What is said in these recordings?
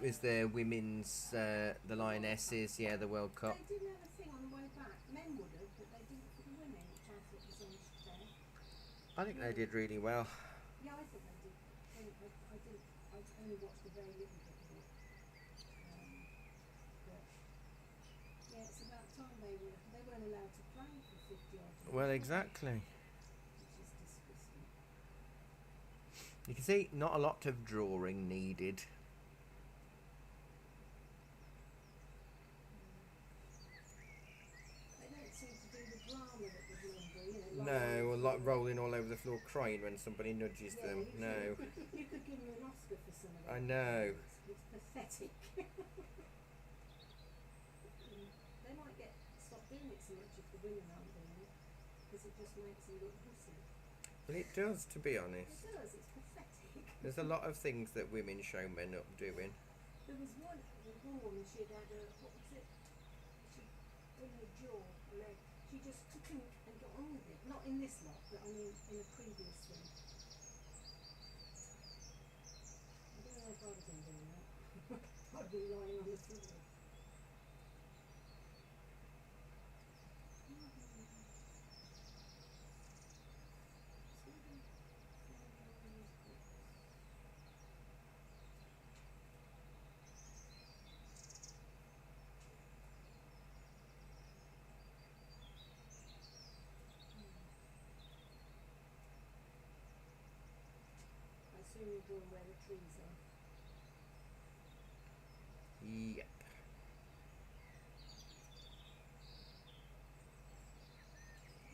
was the women's, the Lionesses, yeah, the World Cup. They didn't have a thing on the way back. Men would have, but they didn't for the women, which I thought was unfair. I think they did really well. Yeah, I thought they did. I didn't. I only watched a very little bit of it. But yeah, it's about time they weren't allowed to play for 50 odd years. Well, exactly. Which is disgusting. You can see not a lot of drawing needed. They don't seem to do the drama that would normally, No, or like rolling all over the floor crying when somebody nudges them. No. You could give them an Oscar for some of that. I know. It's pathetic. They might stop doing it so much if the women aren't doing it, because it just makes them look pussy. Well, it does, to be honest. It does, it's pathetic. There's a lot of things that women show men up doing. There was one woman, she'd had what was it? She'd done her jaw, her leg. She just took him and got on with it. Not in this lot, but I mean in a previous thing. I don't know if I'd have been doing that. I'd be lying on the floor. I assume you're doing where the trees are. Yep.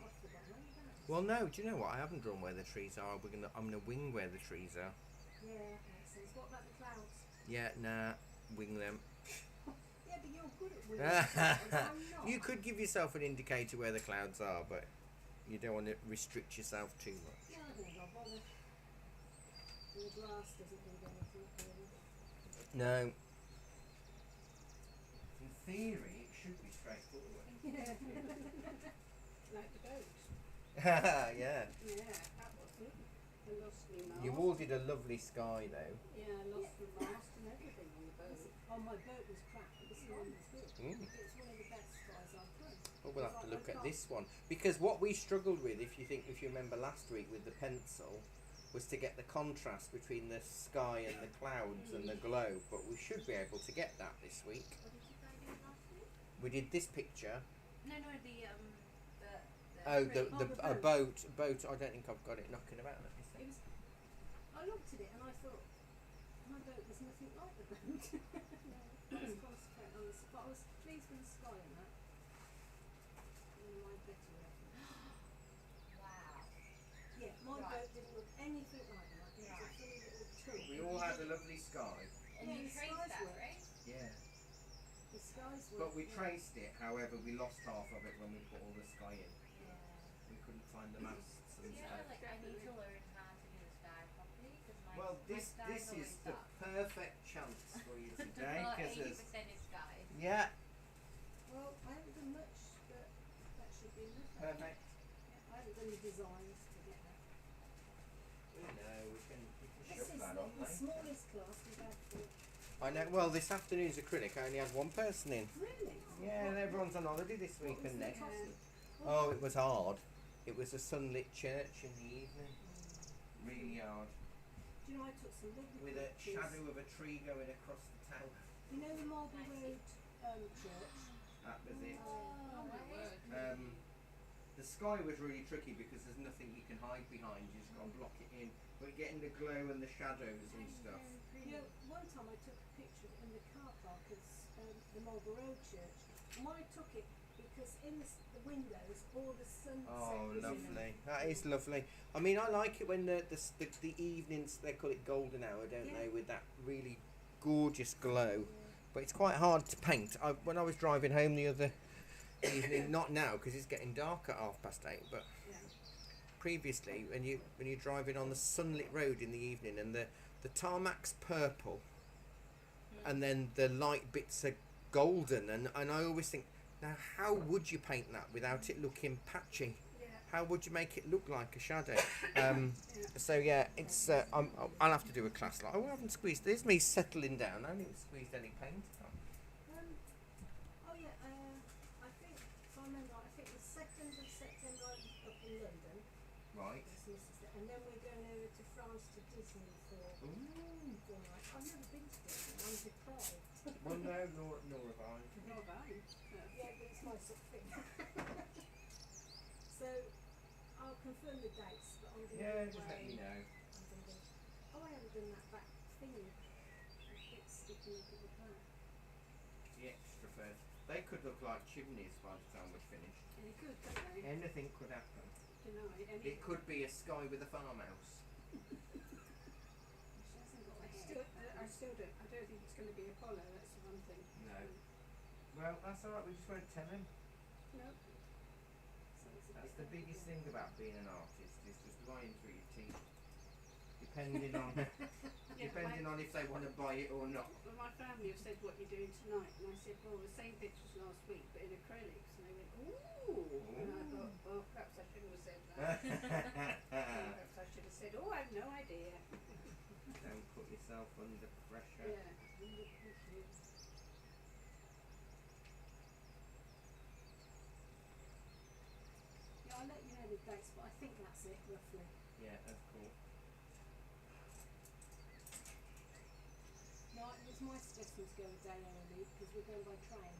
I've forgotten all about it. Well, no, do you know what? I haven't drawn where the trees are. I'm gonna wing where the trees are. Yeah, makes sense. What about the clouds? Yeah, nah, wing them. Yeah, but you're good at winging clouds. I'm not. You could give yourself an indicator where the clouds are, but you don't want to restrict yourself too much. Yeah, I don't think I'll bother. And the glass doesn't need anything really. No. In theory, it should be straightforward. Yeah. Like the boat. Yeah. Yeah, that was it. I lost me mast. You all did a lovely sky, though. Yeah, I lost my mast and everything on the boat. Oh, my boat was crap, but this one was good. Mm. It's one of the best skies I've done. Well, we'll have to look at this one, because what we struggled with, if you remember last week with the pencil, was to get the contrast between the sky and the clouds and the glow. But we should be able to get that this week. What did you guys do last week? We did this picture. No, the Oh, tree. a boat. I don't think I've got it knocking about. Let me see. It was, I looked at it and I thought, my boat was nothing like the boat. No, I was concentrating on this, but I was pleased with the sky and that. And my better reference. Wow. Yeah, my Right. boat didn't look anything like that. It was a funny little tool. We all had a lovely sky. And Yeah, you the traced skies that, were- right? Yeah. The skies were. But we traced it. However, we lost half of it when we put all the sky in. Yeah. We couldn't find the masts and Yeah, stuff. like I need to learn how to do the sky properly because my Well, my this sky's is always the dark. perfect chance for you today. Well, 'Cause 80% is skies. yeah, Well, I haven't done much, but that should be enough. perfect. Yeah, I haven't done the designs to get that. We know we can This shove is that the, on the later. smallest class we've had for. I know. Well, this afternoon's acrylic. I only had one person in. Really? Yeah, and everyone's on holiday this week What was and the next. topic? Oh, it was hard. It was a sunlit church in the evening. Really hard. Do you know I took some lovely With a pictures. shadow of a tree going across the town. You know the Marble Nice. Road church? That was it. Oh my word. The sky was really tricky because there's nothing you can hide behind. You just got to block it in. But getting the glow and the shadows and stuff. You know, one time I took a picture of it in the car park of the Marble Road church. And I took it because in the windows all the sunset Oh, was in lovely. them. That is lovely. I mean, I like it when the evenings, they call it golden hour, don't Yeah. they, with that really gorgeous glow. Yeah. But it's quite hard to paint. When I was driving home the other evening, not now because it's getting dark at 8:30, but Yeah. previously when you're driving on the sunlit road in the evening and the tarmac's purple and then the light bits are golden and I always think, now how would you paint that without it looking patchy? Yeah. how would you make it look like a shadow? So yeah, it's I'll have to do a class like. Oh, I haven't squeezed. There's me settling down. I haven't squeezed any paint on. Oh yeah, I think, if I remember right, I think the 2nd of September I'm up in London. Right. And then we're going over to France to Disney for Ooh. 4 nights. I've never been to Disney. I'm deprived. Well, no, nor have I. Nor have I. Yeah, but it's my sort of thing. So I'll confirm the dates, but I'm going to Yeah, go just let away. me know. I'm going to go. Oh, I haven't done that back thingy. It's sticking up at the back. The extra first. They could look like chimneys by the time we're finished. And it could, couldn't they? Anything could happen. It could be a sky with a farmhouse. She hasn't got a hair. I still don't. I don't think it's going to be Apollo. That's the one thing. No. Well, that's alright. We just won't tell him. No. So it's a That's bit the biggest thing awkward. about being an artist is just lying through your teeth. Depending on depending on if they want to buy it or not. Well, my family have said what you're doing tonight, and I said, well, the same pictures last week, but in acrylics, and they went, ooh. And I thought, well, perhaps I shouldn't have said that. Perhaps I should have said, oh, I have no idea. Don't put yourself under pressure. Yeah. Thank you. Yeah, I'll let you know the dates, but I think that's it roughly. Yeah, that's cool. No, it was my suggestion to go a day early because we're going by train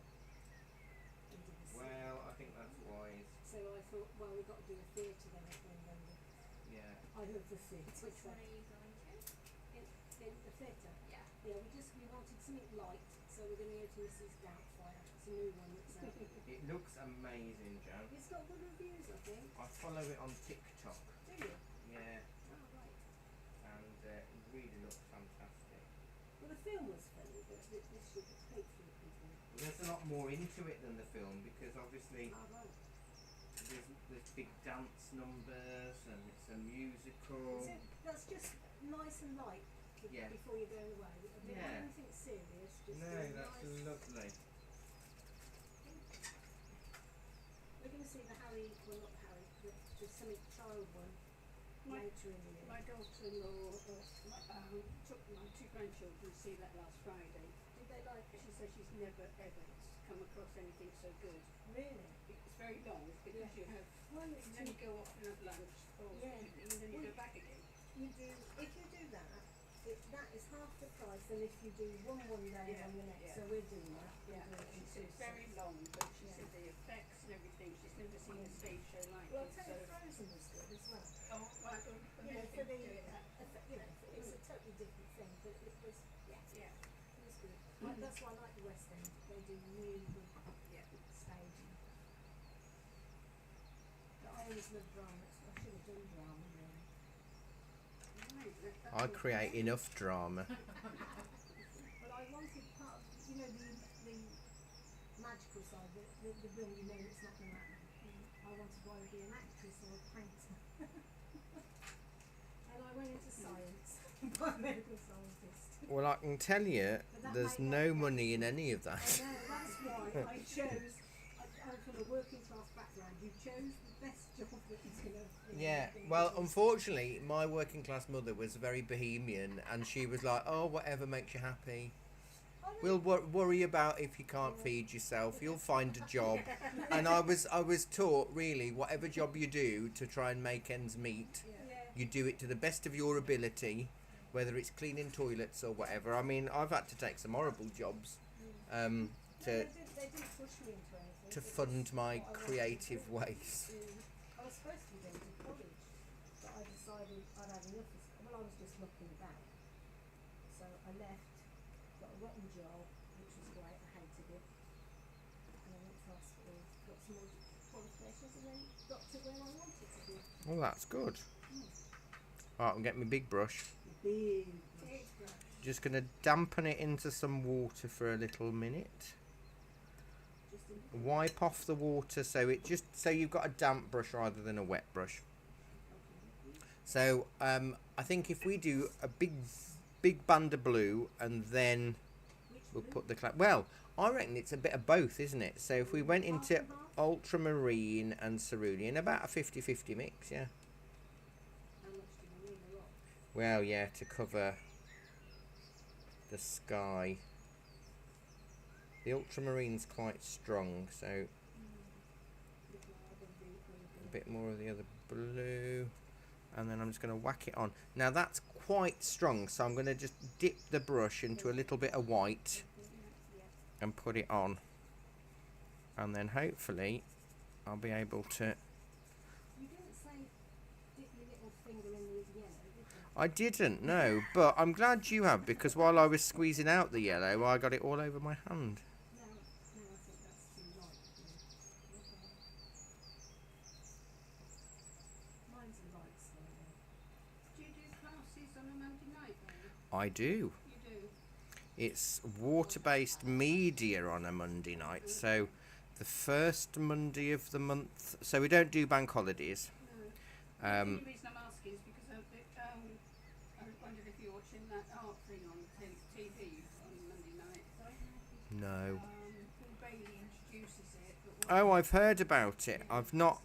into the city. Well, I think that's wise. So I thought, well, we've got to do a theatre then if we're in London. Yeah. I love the theatre. Which so one are you going to? in the theatre. Yeah. Yeah, we wanted something light, so we're going to go to Mrs. Doubtfire. It's a new one that's out. It looks amazing, Jan. It's got good reviews, I think. I follow it on TikTok. Do you? Yeah, Oh, right. and it really looks fantastic. Well, the film was funny, but this should hopefully continue. There's a lot more into it than the film because obviously Oh, right. there's big dance numbers and it's a musical. So that's just nice and light Yeah. before you're going away. I don't Yeah. want anything serious, just No, a that's nice. lovely. We're going to see the Harry, well not Harry, the Summit Child one My- later in the year. My daughter-in-law took my 2 grandchildren to see that last Friday. Did they like it? She says she's never ever come across anything so good. Really? It's very long because Yeah. you have, Well, it's and then you go off and have lunch, or Yeah. and then you go back again. you do, if you do that, that is half the price than if you do one day Yeah, and one the next. yeah. So we're doing that. Yeah, We're doing she it said in it's 2 very sets. long, but she Yeah. said the effects and everything, she's never seen a stage show like Well, it, I'll tell so. you, Frozen was good as well. Oh, right, well, You know, for the, doing that. you know, it's a totally different thing, but it was, yeah, Yeah, it was good. That's why I like the West End. They do really good yeah. staging. But I always love drama. So I should have done drama really. Right, that I was- create enough drama. Well, I wanted part of, you know, the magical side, the room, you know, it's not going to happen. I wanted to either be an actress or a painter. And I went into science, biomedical scientist. Well, I can tell you, that there's might no not- money in any of I that. know, that's why I chose, I'm from a working class background, you chose the best job that was going to, Yeah, well, unfortunately, my working class mother was very bohemian, and she was like, "Oh, whatever makes you happy. We'll worry about if you can't feed yourself. You'll find a job." And I was taught really, whatever job you do to try and make ends meet, you do it to the best of your ability, whether it's cleaning toilets or whatever. I mean, I've had to take some horrible jobs they to didn't push me into anything. to It was fund my what I wanted to creative do. ways. I was supposed to be going to college, but I decided I'd had enough of school. Well, I was just looking about. So I left, got a rotten job, which was great, I hated it. And I went to hospital, got some more qualifications, and then got to where I wanted to be. Well, that's good. Right, I'm getting my big brush. Big brush. Just going to dampen it into some water for a little minute. Just in Wipe off the water so you've got a damp brush rather than a wet brush. So I think if we do a big band of blue and then which we'll blue? put the well, I reckon it's a bit of both, isn't it? So if we went into Half and half? ultramarine and cerulean, about a 50-50 mix, yeah. How much do you need? A lot. Well, yeah, to cover the sky. The ultramarine's quite strong, so a bit more of the other blue. And then I'm just going to whack it on. Now that's quite strong, so I'm going to just dip the brush into a little bit of white and put it on. And then hopefully I'll be able to... You didn't say dip your little finger in the yellow, did you? I didn't, no, but I'm glad you have, because while I was squeezing out the yellow, I got it all over my hand. No, I think that's too light. Okay. Mine's a light side. Do you do classes on a Monday night then? I do. You do? It's water-based media on a Monday night, so the first Monday of the month. So we don't do bank holidays. No. The only reason I'm asking is because I wondered if you're watching that art thing on TV on Monday night. No. Paul Bailey introduces it. But Oh, I've heard about it. I've not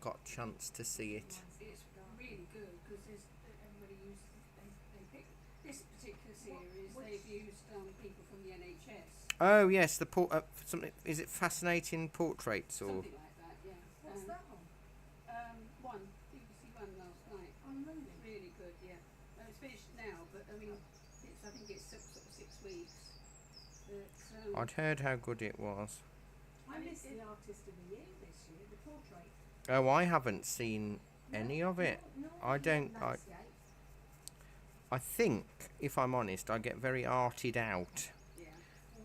got chance to see it. it's really good because everybody uses they pick this particular series. They've used people from the NHS. Oh yes, the something. Is it Fascinating Portraits or? Something like that, yeah. What's that on? BBC One last night. On Monday? Really good, yeah. It's finished now, but I mean, I think it's sort of 6 weeks. But, I'd heard how good it was. I missed the Artist of the Year this year, the portrait. Oh, I haven't seen any of it. No, I don't. landscape. I think, if I'm honest, I get very arted out, yeah.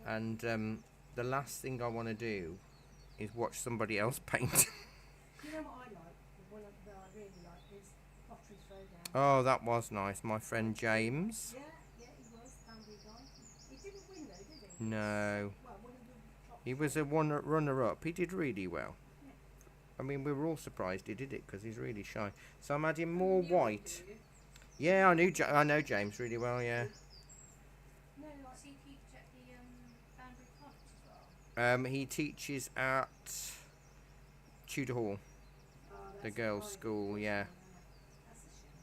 and the last thing I want to do is watch somebody else paint. You know what I like? The one that I really like is Pottery Throwdown. Oh, that was nice. My friend James. Yeah, he was. Banbury guy. He didn't win though, did he? No, Well, one of the top he was a runner-up. He did really well. I mean, we were all surprised he did it because he's really shy. So I'm adding more white. Yeah, I know James really well. Yeah. No, like Does he teach at the Banbury College as well? He teaches at Tudor Hall, that's the a girls' private school. one, Yeah, That's a shame.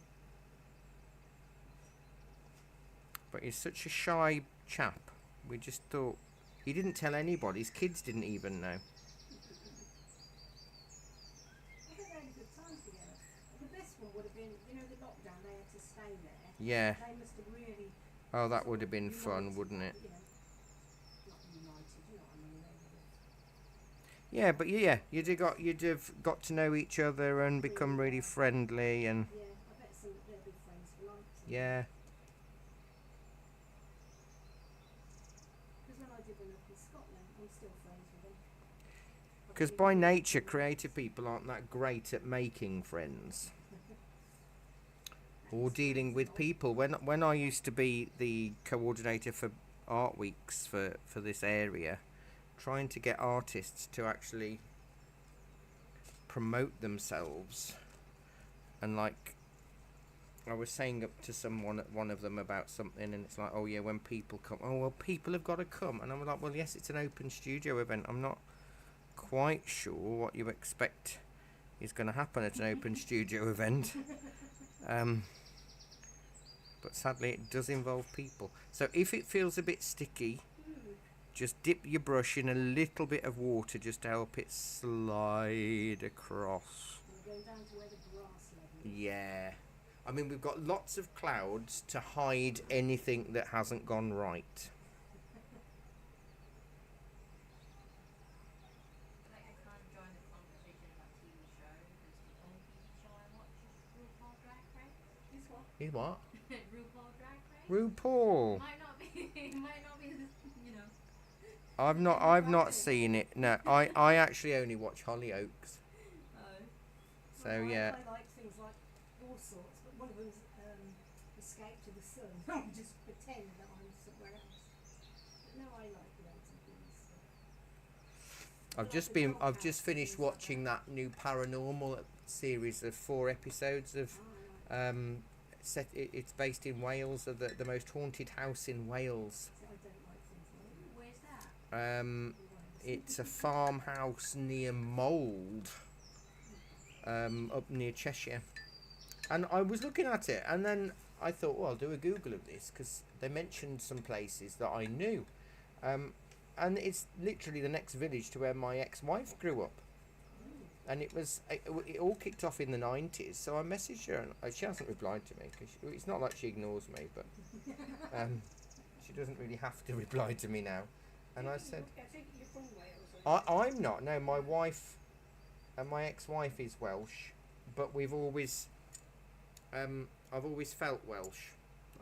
but he's such a shy chap. We just thought he didn't tell anybody. His kids didn't even know. I think they had a good time together. The best one would have been, you know, the lockdown, they had to stay there. Yeah. They must have really. Oh, that sort would of have been fun, united, wouldn't it? You know, not united, you know what I mean? They would have. Yeah, but yeah, you'd have got to know each other and become really friendly and Yeah, I bet they'll be friends for life. yeah. Because when I did one up in Scotland, I'm still friends with them. Because by nature, creative people aren't that great at making friends or dealing with people. When I used to be the coordinator for art weeks for this area, trying to get artists to actually promote themselves, and like I was saying up to someone at one of them about something, and it's like, oh yeah, when people come, oh well, people have got to come, and I'm like, well yes, it's an open studio event. I'm not quite sure what you expect is going to happen at an open studio event. But sadly it does involve people. So if it feels a bit sticky, just dip your brush in a little bit of water just to help it slide across. We're going down to where the grass level is. Yeah. I mean, we've got lots of clouds to hide anything that hasn't gone right. Like, I can't join the conversation about TV show because the only TV show I watch is RuPaul Drag Race. Is what? Is what? RuPaul Drag Race. RuPaul. Might not be, might not be, you know. I've not seen it. No, I actually only watch Hollyoaks. So Well, yeah. I like things like all sorts, but one of them's Escape to the Sun. I'll just pretend that I'm somewhere else. But no, I like the ATVs. I've just finished watching that new paranormal series of 4 episodes of it's based in Wales, of the most haunted house in Wales. I don't like things like that. Where's that? It's a farmhouse near Mould, up near Cheshire. And I was looking at it, and then I thought, well, I'll do a Google of this, because they mentioned some places that I knew. And it's literally the next village to where my ex-wife grew up. And it all kicked off in the 90s, so I messaged her, and she hasn't replied to me, because it's not like she ignores me, but she doesn't really have to reply to me now. And I said, I think you're from Wales. I'm not. No, my wife and my ex-wife is Welsh, but we've always, I've always felt Welsh.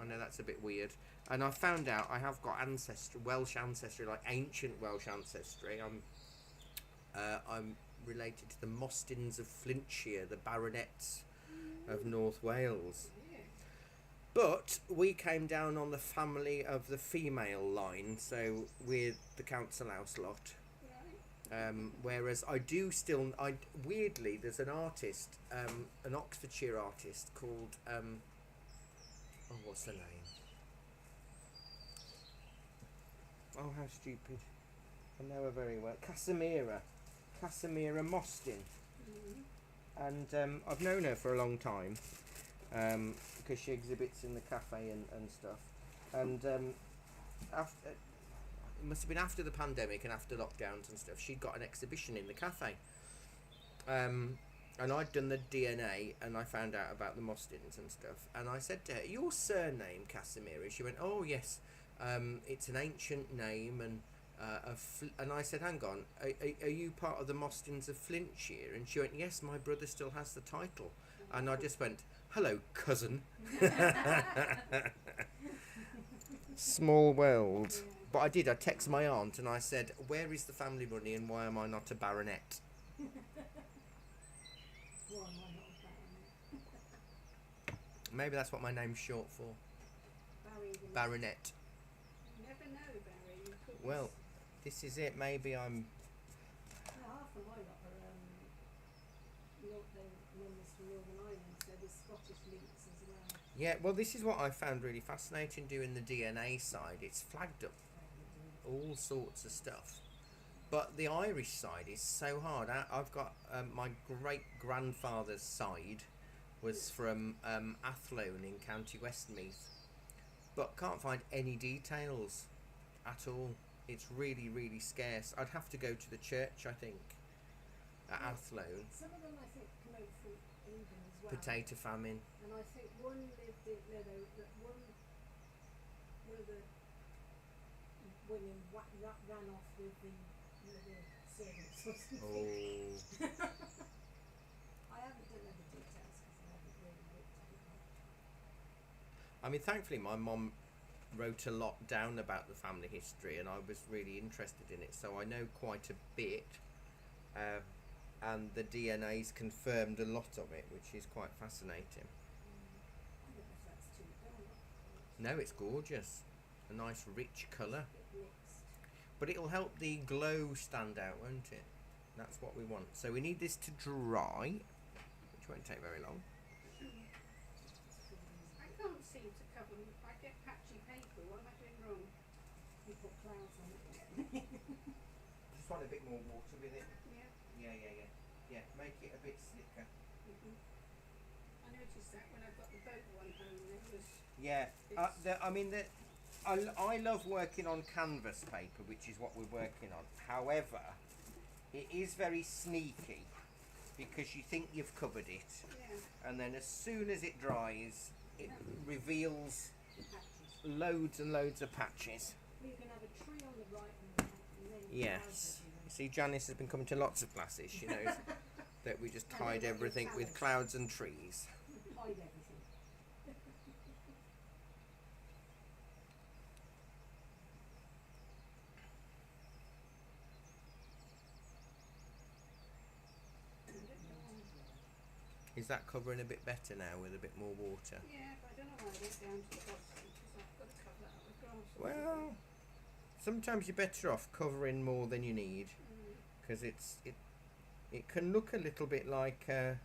I know that's a bit weird, and I found out I have got Welsh ancestry, like ancient Welsh ancestry. I'm related to the Mostins of Flintshire, the baronets of North Wales. Yeah. But we came down on the family of the female line, so we're the council house lot. Right. Whereas weirdly, there's an artist, an Oxfordshire artist called, what's her name? Oh, how stupid. I know her very well. Casimira Mostyn. Mm-hmm. And I've known her for a long time, because she exhibits in the cafe and stuff. And after, it must have been after the pandemic and after lockdowns and stuff, she got an exhibition in the cafe. And I'd done the DNA, and I found out about the Mostyns and stuff. And I said to her, "Your surname, Casimira?" She went, "Oh yes, it's an ancient name." And I said, "Hang on, are you part of the Mostyns of Flintshire?" And she went, "Yes, my brother still has the title." And I just went, "Hello, cousin." Small world. Yeah. But I texted my aunt and I said, "Where is the family money and why am I not a baronet?" Why am I not a baronet? Maybe that's what my name's short for. Barry the Baronet. You never know, Barry. You could be Well, this is it. Maybe I'm... No, half of my lot are members from Northern Ireland, so there's Scottish links as well. Yeah, well, this is what I found really fascinating doing the DNA side. It's flagged up all sorts of stuff. But the Irish side is so hard. I've got my great-grandfather's side was from Athlone in County Westmeath. But can't find any details at all. It's really, really scarce. I'd have to go to the church, I think, at Athlone. Some of them I think come over from England as well. Potato famine. And I think one lived in, one of the women ran off with the servants or something. Oh. I haven't done the details because I haven't really looked at it much. I mean, thankfully, my mum wrote a lot down about the family history, and I was really interested in it, so I know quite a bit. And the DNA's confirmed a lot of it, which is quite fascinating. I don't know if that's too dark. No, it's gorgeous. A nice rich colour. Bit mixed. But it'll help the glow stand out, won't it? That's what we want. So we need this to dry, which won't take very long. I can't seem to cover. I get patchy paper. What am I doing wrong? You put clouds on it. Just want a bit more water with it. Yeah. Yeah, make it a bit slicker. Mm-hmm. I noticed that when I got the boat one home, it was. Yeah, I love working on canvas paper, which is what we're working on. However, it is very sneaky because you think you've covered it, Yeah. and then as soon as it dries, it reveals Patches. loads and loads of patches. Well, you can have a tree on the right and then Yes. clouds You see, Janice has been coming to lots of classes. She knows that we just hide everything with clouds and trees. everywhere. Hide everything. Is that covering a bit better now with a bit more water? Yeah, but I don't know why I went down to the bottom because I've got to cover that up with grass. Well, sometimes you're better off covering more than you need, Mm. because it can look a little bit like a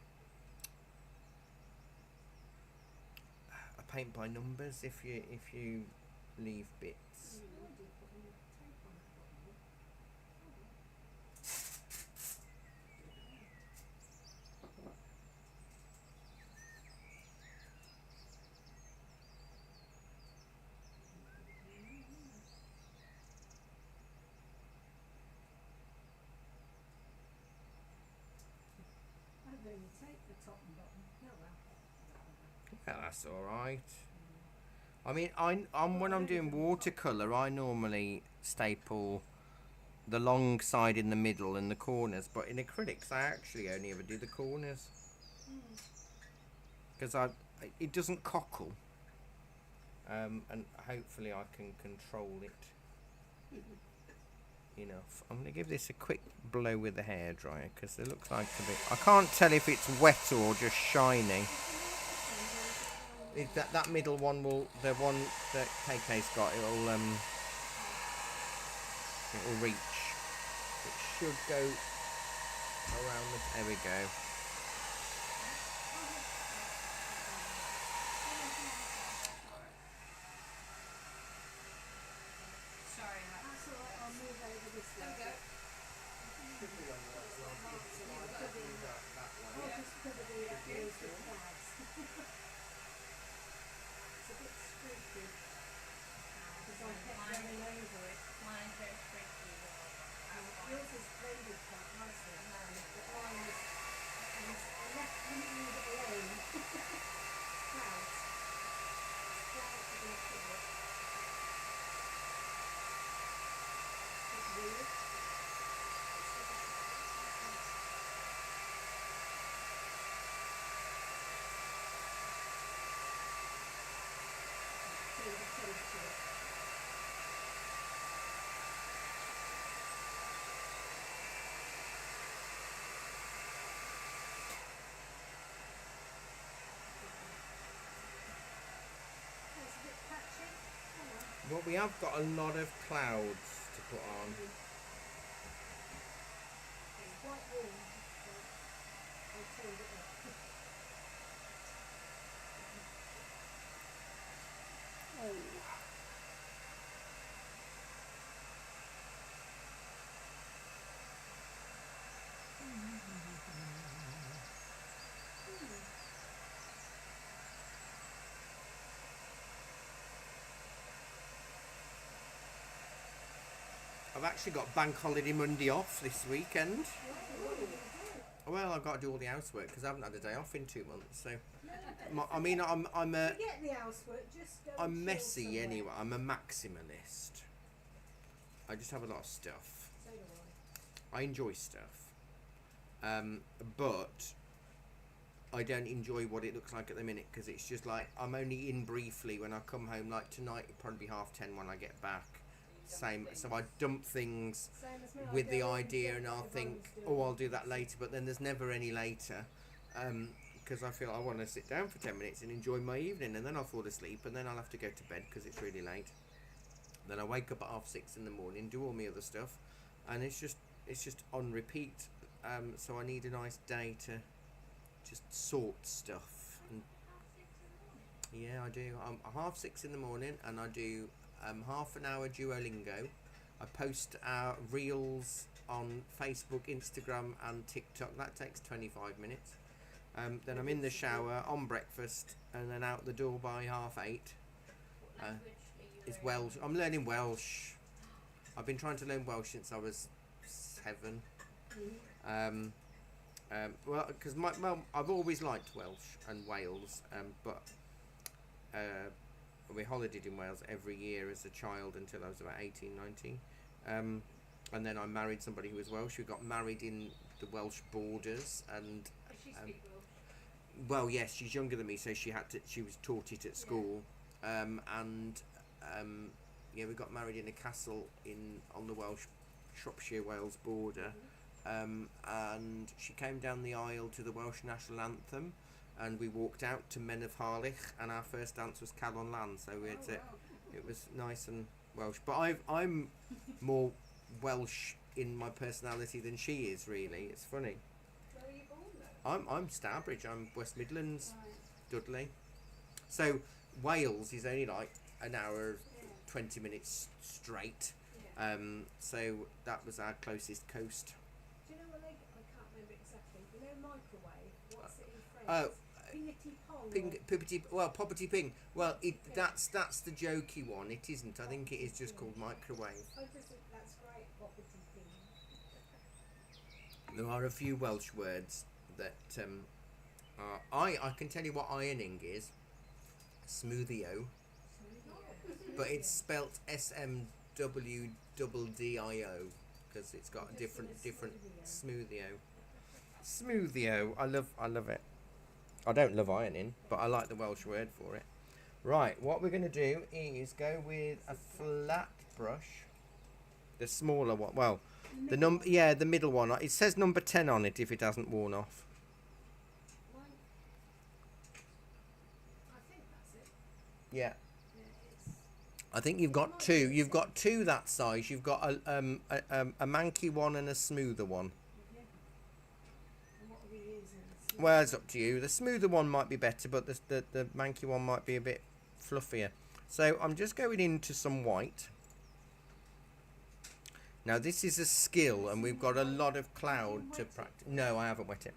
paint by numbers if you leave bits. I do put tape on the bottom. That's all right. I mean, I'm when I'm doing watercolor, I normally staple the long side in the middle and the corners, but in acrylics, I actually only ever do the corners because it doesn't cockle, and hopefully I can control it enough. I'm gonna give this a quick blow with the hairdryer because it looks like a bit. I can't tell if it's wet or just shiny. That middle one the one that KK's got, it'll reach. It should go around there we go. Sorry, That's all right, I'll move over this way. Okay. I'll just cover the ears with flags. It's a bit streaky because I kept running over it. Mine's very streaky. Yours is blended quite nicely, but mine was, I didn't leave it alone. Clouds. Clouds are going to kill it. It's weird. Change the temperature. It's a bit patchy. Oh well. Well, we have got a lot of clouds to put on. It's quite warm, so I turned it up. I've actually got Bank Holiday Monday off this weekend. Well, I've got to do all the housework because I haven't had a day off in 2 months. So, I mean, I'm a Forget the housework, just go I'm and chill messy somewhere. anyway. I'm a maximalist. I just have a lot of stuff. So do I enjoy stuff, but I don't enjoy what it looks like at the minute because it's just like I'm only in briefly when I come home. Like tonight, it'll probably be 10:30 when I get back. Same, so I dump things Same as me, I with the go and idea, get and what I'll think, everyone's doing. oh, I'll do that later. But then there's never any later, because I feel I want to sit down for 10 minutes and enjoy my evening, and then I'll fall asleep, and then I'll have to go to bed because it's really late. Then I wake up at 6:30 in the morning, do all my other stuff, and it's just on repeat. So I need a nice day to just sort stuff. And yeah, I do. I'm 6:30 in the morning, and I do half an hour Duolingo. I post our reels on Facebook, Instagram, and TikTok. That takes 25 minutes. Then I'm in the shower, on breakfast, and then out the door by 8:30. What language are you It's learning? Welsh. I'm learning Welsh. I've been trying to learn Welsh since I was 7. Well, because I've always liked Welsh and Wales, but we holidayed in Wales every year as a child until I was about 18, 19. And then I married somebody who was Welsh. We got married in the Welsh borders, and Does she speak Welsh? well, yes, she's younger than me, so she was taught it at school. Yeah, we got married in a castle on the Welsh Shropshire Wales border. And she came down the aisle to the Welsh national anthem, and we walked out to Men of Harlech, and our first dance was Calon Lan, so it was nice and Welsh. But I'm more Welsh in my personality than she is, really. It's funny. Where are you born though? I'm Stourbridge. I'm West Midlands, Right. Dudley. So Wales is only like an hour, Yeah. 20 minutes straight. Yeah. So that was our closest coast. Do you know what I can't remember exactly. You know microwave? What's it in French? Oh, Pingety pong. Ping, or- pippity, well, poppity ping. Well, that's the jokey one. It isn't. I think it is just called microwave. I just think that's great. Poppity ping. There are a few Welsh words that I can tell you what ironing is. Smoothio, but it's spelt SMWDDIO because it's got a different Smoothio. Smoothio, I love it. I don't love ironing, but I like the Welsh word for it. Right, what we're going to do is go with a flat brush, the smaller one. Well, the middle one. It says number 10 on it if it hasn't worn off. I think that's it. Yeah. Yeah, it's. I think you've got two. You've got two that size. You've got a manky one and a smoother one. Yeah. And what are we using? Well, it's up to you. The smoother one might be better, but the manky one might be a bit fluffier. So I'm just going into some white. Now this is a skill, and we've got a lot of cloud to practice. No, I haven't wet it.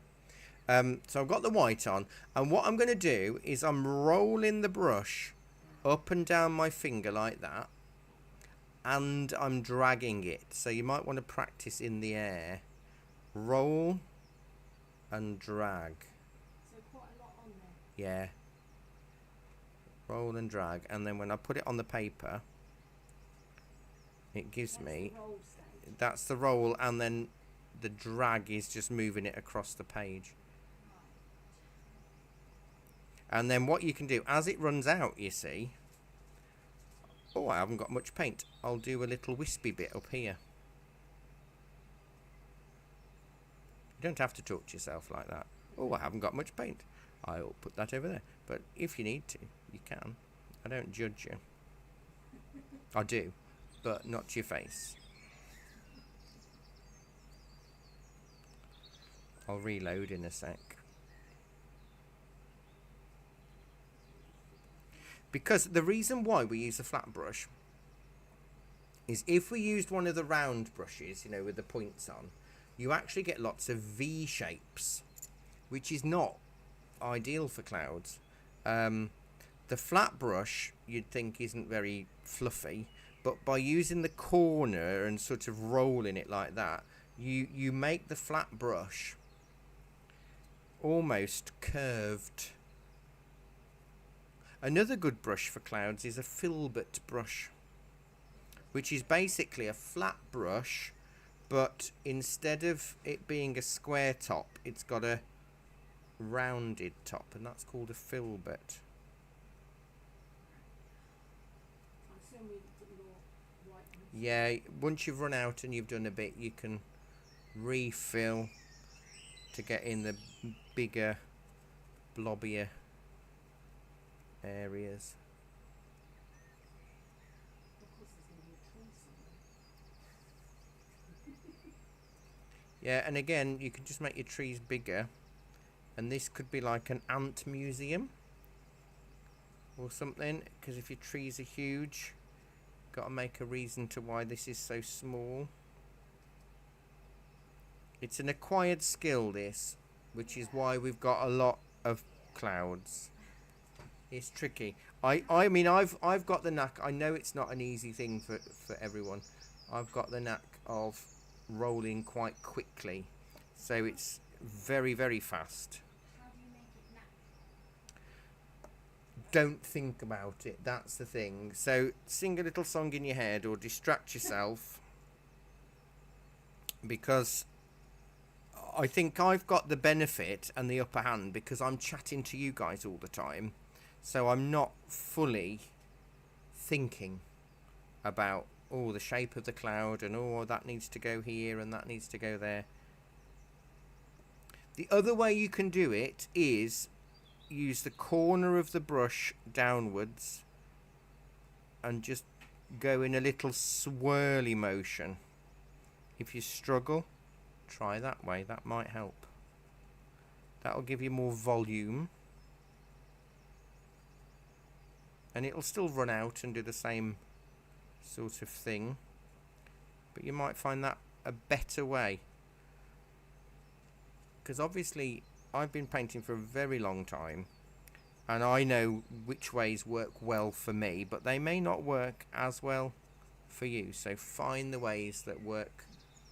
So I've got the white on, and what I'm going to do is I'm rolling the brush up and down my finger like that, and I'm dragging it. So you might want to practice in the air. Roll and drag. So quite a lot on there. Yeah. Roll and drag, and then when I put it on the paper, it gives me, Roll stage. that's the roll, and then the drag is just moving it across the page. And then what you can do, as it runs out, you see, oh, I haven't got much paint. I'll do a little wispy bit up here. You don't have to talk to yourself like that. Oh, I haven't got much paint. I'll put that over there. But if you need to, you can. I don't judge you. I do, but not to your face. I'll reload in a sec. Because the reason why we use a flat brush is if we used one of the round brushes, you know, with the points on, you actually get lots of V shapes, which is not ideal for clouds. The flat brush you'd think isn't very fluffy, but by using the corner and sort of rolling it like that, you make the flat brush almost curved. Another good brush for clouds is a filbert brush, which is basically a flat brush, but instead of it being a square top, it's got a rounded top, and that's called a filbert. I assume we put more white ones. Yeah, once you've run out and you've done a bit, you can refill to get in the bigger, blobbier areas. Of course, there's going to be a tree somewhere. Yeah, and again, you can just make your trees bigger, and this could be like an ant museum or something, because if your trees are huge, got to make a reason to why this is so small. It's an acquired skill, this, which is why we've got a lot of clouds. It's tricky. I mean, I've got the knack. I know it's not an easy thing for everyone. I've got the knack of rolling quite quickly, so it's very, very fast. How do you make it natural? Don't think about it. That's the thing. So sing a little song in your head or distract yourself, because I think I've got the benefit and the upper hand because I'm chatting to you guys all the time. So I'm not fully thinking about, oh, the shape of the cloud and, oh, that needs to go here and that needs to go there. The other way you can do it is use the corner of the brush downwards and just go in a little swirly motion. If you struggle, try that way. That might help. That'll give you more volume. And it'll still run out and do the same sort of thing, but you might find that a better way, because obviously I've been painting for a very long time and I know which ways work well for me, but they may not work as well for you. So find the ways that work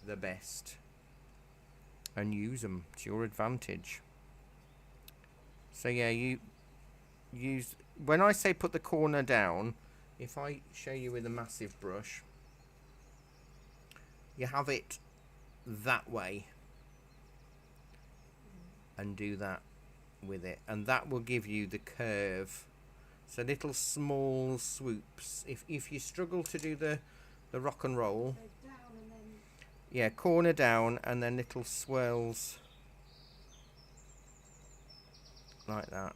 the best and use them to your advantage. So yeah, you use when I say put the corner down, if I show you with a massive brush, you have it that way and do that with it, and that will give you the curve. So little small swoops. If you struggle to do the rock and roll, Go down and then yeah, corner down and then little swirls like that.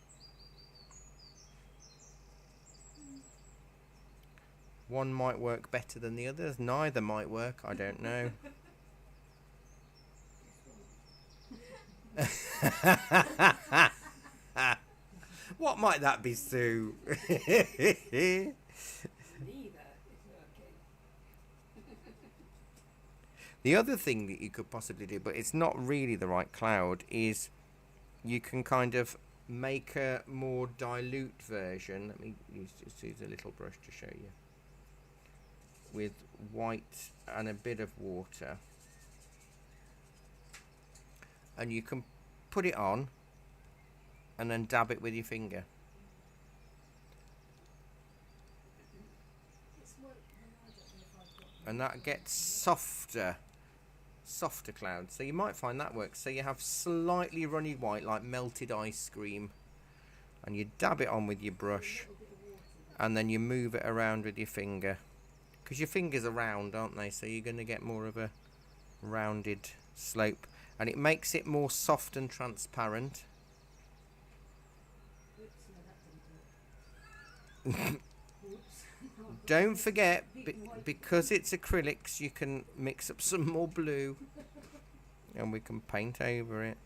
One might work better than the others. Neither might work. I don't know. What might that be, Sue? Neither is working. The other thing that you could possibly do, but it's not really the right cloud, is you can kind of make a more dilute version. Let me just use a little brush to show you. With white and a bit of water. And you can put it on and then dab it with your finger. it's worked when I don't know if I've got And that gets softer clouds. So you might find that works. So you have slightly runny white, like melted ice cream, and you dab it on with your brush, a little bit of water there. and then you move it around with your finger, because your fingers are round, aren't they? So you're going to get more of a rounded slope, and it makes it more soft and transparent. Oops, no, that didn't work. Oops. Don't forget, Big white. because it's acrylics, you can mix up some more blue, and we can paint over it.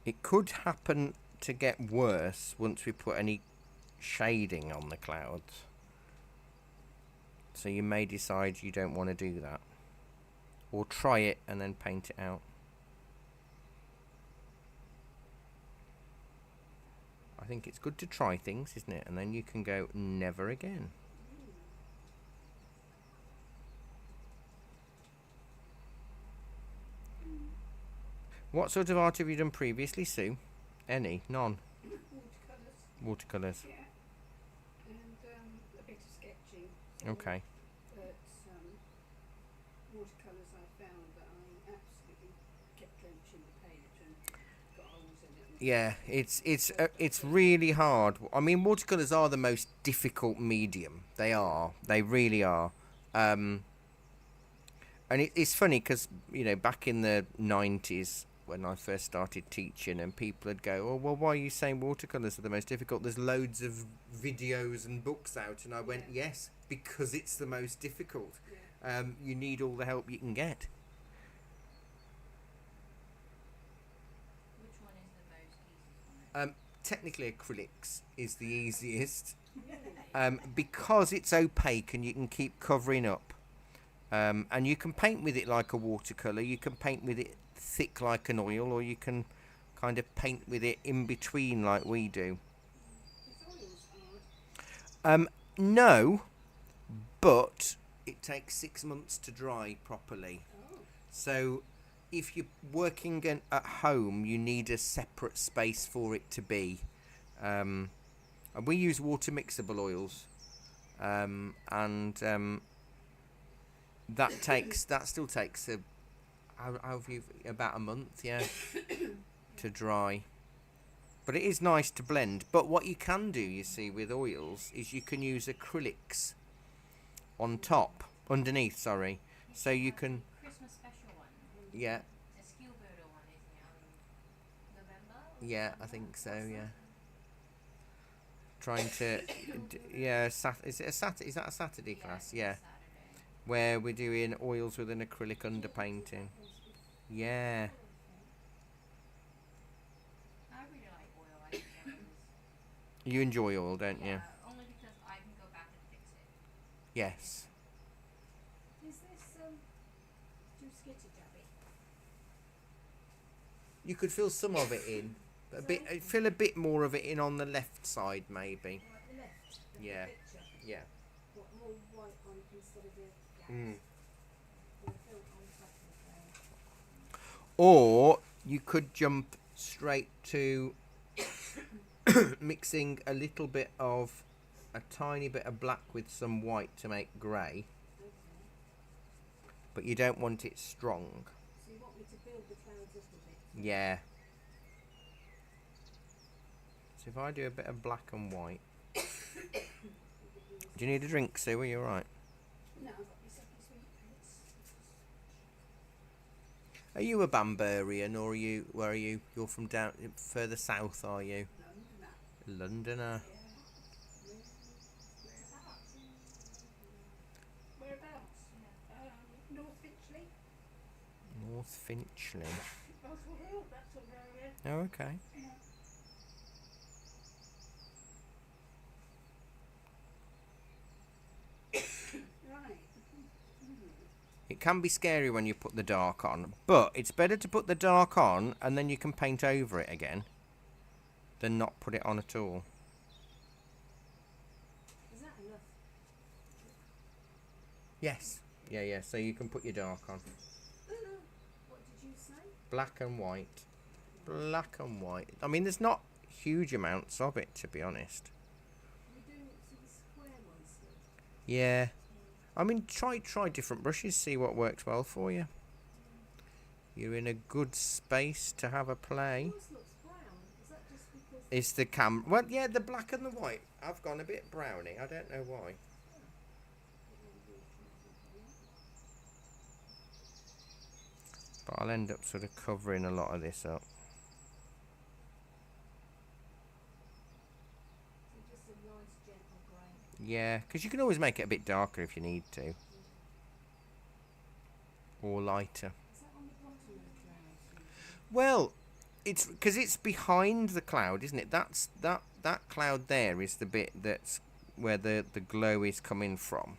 It could happen to get worse once we put any shading on the clouds. So you may decide you don't want to do that. Or try it and then paint it out. I think it's good to try things, isn't it? And then you can go never again. What sort of art have you done previously, Sue? Any? None? Watercolours, Watercolours. yeah. And a bit of sketching. Okay. But watercolours I found that I absolutely kept clenching the page and got holes in it. Yeah, it's really hard. I mean, watercolours are the most difficult medium. They are. They really are. And it's funny because, you know, back in the 90s when I first started teaching, and people would go, "Oh, well, why are you saying watercolours are the most difficult? There's loads of videos and books out." And I went, "Yes, because it's the most difficult. Yeah. You need all the help you can get." Which one is the most easiest one? Technically, acrylics is the easiest, because it's opaque and you can keep covering up. And you can paint with it like a watercolour. You can paint with it thick like an oil, or you can kind of paint with it in between like we do. It's oils hard. No, but it takes 6 months to dry properly. Oh. So if you're working at home, you need a separate space for it to be. And we use water mixable oils, and that still takes about a month, yeah, to dry. But it is nice to blend. But what you can do, you see, with oils is you can use acrylics on top, underneath, sorry. So you can, Christmas special one. yeah, The skill builder one is November? Or yeah, I December? think so, What's yeah. that? Trying to, yeah, is it a Saturday? Is that a Saturday Yeah, class? it's Yeah, Saturday. where we're doing oils with an acrylic underpainting. Yeah. I really like oil. I think that is, You enjoy oil, don't you? yeah, only because I can go back and fix it. Yes. Is this too skitty, Gabby? You could fill some of it in. Fill a bit more of it in on the left side, maybe. Right, the left. Yeah. Picture. Yeah. What, more white on instead of the gas. Mm. They're built on top of the frame. Or you could jump straight to mixing a little bit of a tiny bit of black with some white to make grey, Okay. but you don't want it strong. So you want me to build the clouds up a bit? Yeah. So if I do a bit of black and white. Do you need a drink, Sue? Are you alright? No, I've got myself a sweet bits. Are you a Bambarian, or are you? Where are you? You're from down further south, are you? Londoner. Yeah. Whereabouts? North Finchley. North Finchley. Russell Hill, that sort of area. Oh, okay. Yeah. Right. It can be scary when you put the dark on, but it's better to put the dark on and then you can paint over it again than not put it on at all. Is that enough? Yes. Yeah. So you can put your dark on. What did you say? Black and white. Black and white. I mean, there's not huge amounts of it, to be honest. We're doing it to the square ones still. Yeah. I mean, try different brushes, see what works well for you. You're in a good space to have a play. Yours looks brown. Is that just because? It's the cam. Well, yeah, the black and the white. I've gone a bit browny. I don't know why. But I'll end up sort of covering a lot of this up. So just a nice gentle grey. Yeah, because you can always make it a bit darker if you need to. Or lighter. Is that on the bottom of the clouds? Well, it's because it's behind the cloud, isn't it? That cloud there is the bit that's where the glow is coming from.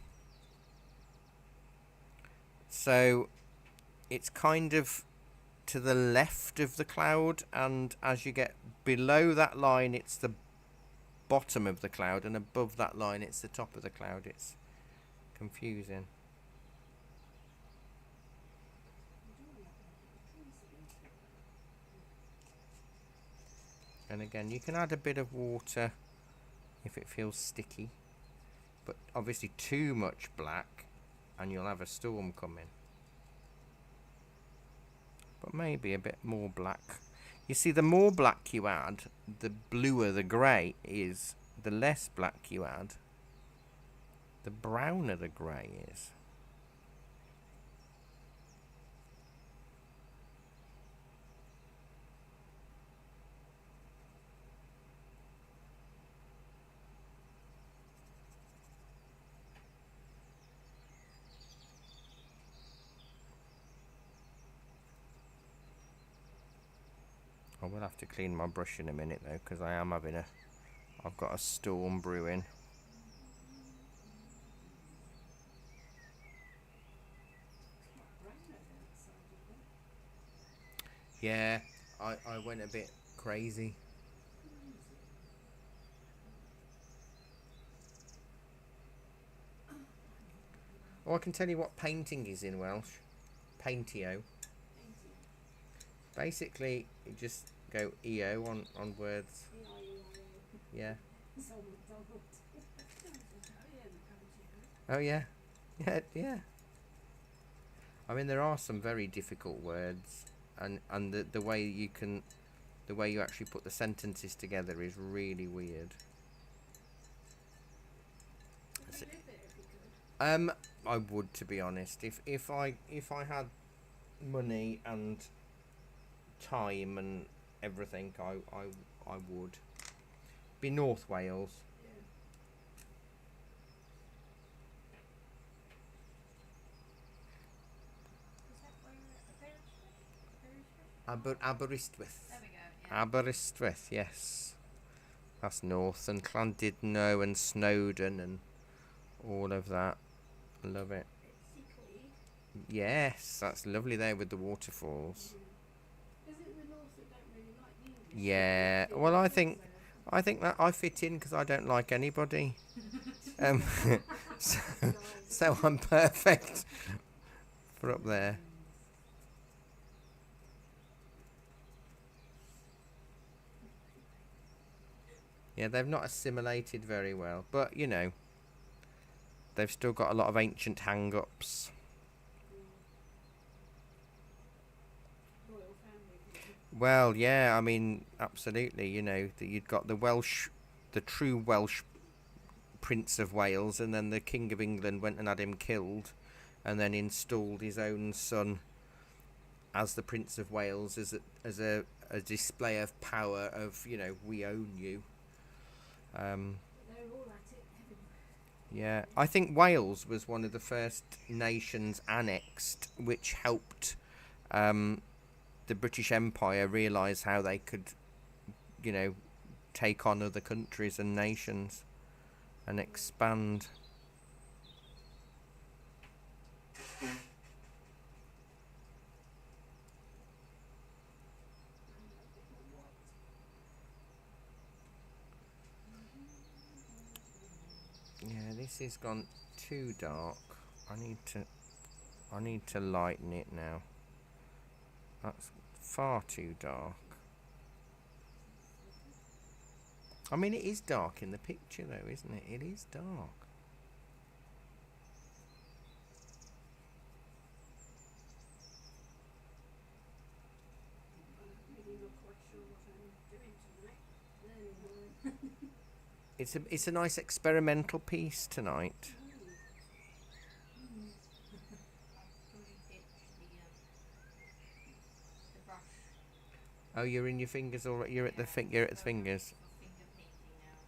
So it's kind of to the left of the cloud, and as you get below that line, it's the bottom of the cloud, and above that line, it's the top of the cloud. It's confusing. And again, you can add a bit of water if it feels sticky, but obviously too much black and you'll have a storm coming. But maybe a bit more black. You see, the more black you add, the bluer the grey is. The less black you add, the browner the grey is. I will have to clean my brush in a minute though, because I am having I've got a storm brewing. Yeah, I went a bit crazy. Oh, I can tell you what painting is in Welsh. Paintio. Basically, you just go EO on words. Yeah. Oh yeah. Yeah. I mean, there are some very difficult words, and the way you actually put the sentences together is really weird. I would, to be honest. If I had money and time and everything, I would be North Wales. Aberystwyth. There we go. Yeah. Aberystwyth, yes. That's north, and Llandudno and Snowdon and all of that. Love it. Yes, that's lovely there with the waterfalls. Is it the north that don't really like the English? Yeah, well, I think that I fit in because I don't like anybody. Um, so, so I'm perfect for up there. Yeah, they've not assimilated very well, but you know, they've still got a lot of ancient hang-ups. Royal family people. Well, yeah, I mean, absolutely. You know, you'd got the Welsh, the true Welsh Prince of Wales, and then the King of England went and had him killed, and then installed his own son as the Prince of Wales as a display of power of, you know, we own you. They're all at it everywhere. Yeah, I think Wales was one of the first nations annexed, which helped the British Empire realise how they could, you know, take on other countries and nations and expand. Yeah, this has gone too dark. I need to lighten it now. That's far too dark. I mean, it is dark in the picture though, isn't it? It is dark. I'm really not quite sure what I'm doing tonight. Anyway. It's a nice experimental piece tonight. I've fully ditched the brush. Oh, you're in your fingers already. You're at the you're at the fingers. For finger painting now.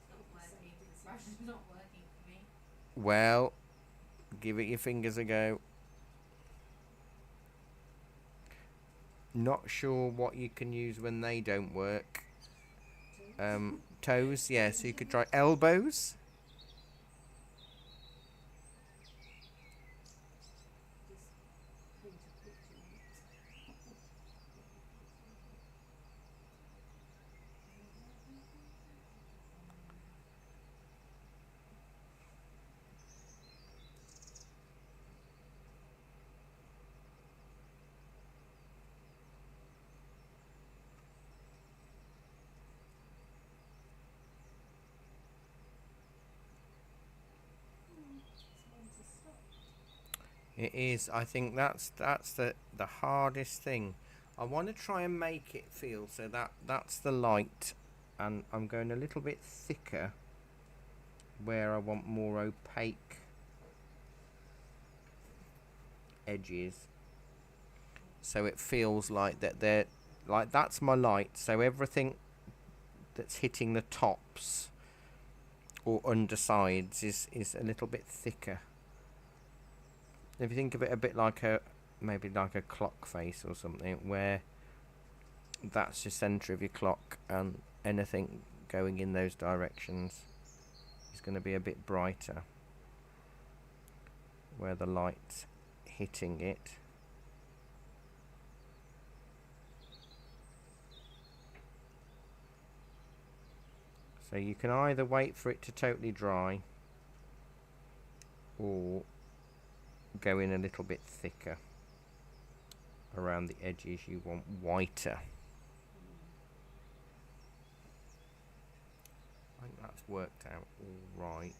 It's not working. The brush is not working for me. Well, give it your fingers a go. Not sure what you can use when they don't work. Toes, yeah, so you could try elbows. Just paint a picture on it. It's one to stop. It is. I think that's the hardest thing. I want to try and make it feel so that's the light, and I'm going a little bit thicker where I want more opaque edges, so it feels like that they're like that's my light. So everything that's hitting the tops or undersides is a little bit thicker. If you think of it a bit like maybe like a clock face or something, where that's your centre of your clock, and anything going in those directions is going to be a bit brighter where the light's hitting it. So you can either wait for it to totally dry or go in a little bit thicker around the edges. You want whiter. I think that's worked out all right.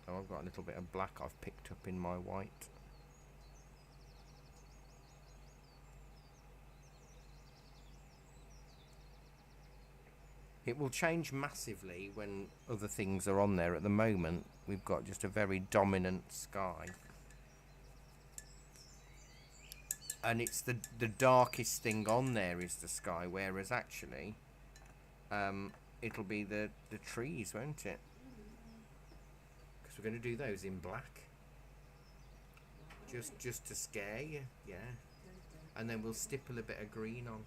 So I've got a little bit of black I've picked up in my white. It will change massively when other things are on there. At the moment, we've got just a very dominant sky. And it's the darkest thing on there is the sky, whereas actually it'll be the trees, won't it? Because we're going to do those in black. Just to scare you, yeah. And then we'll stipple a bit of green on.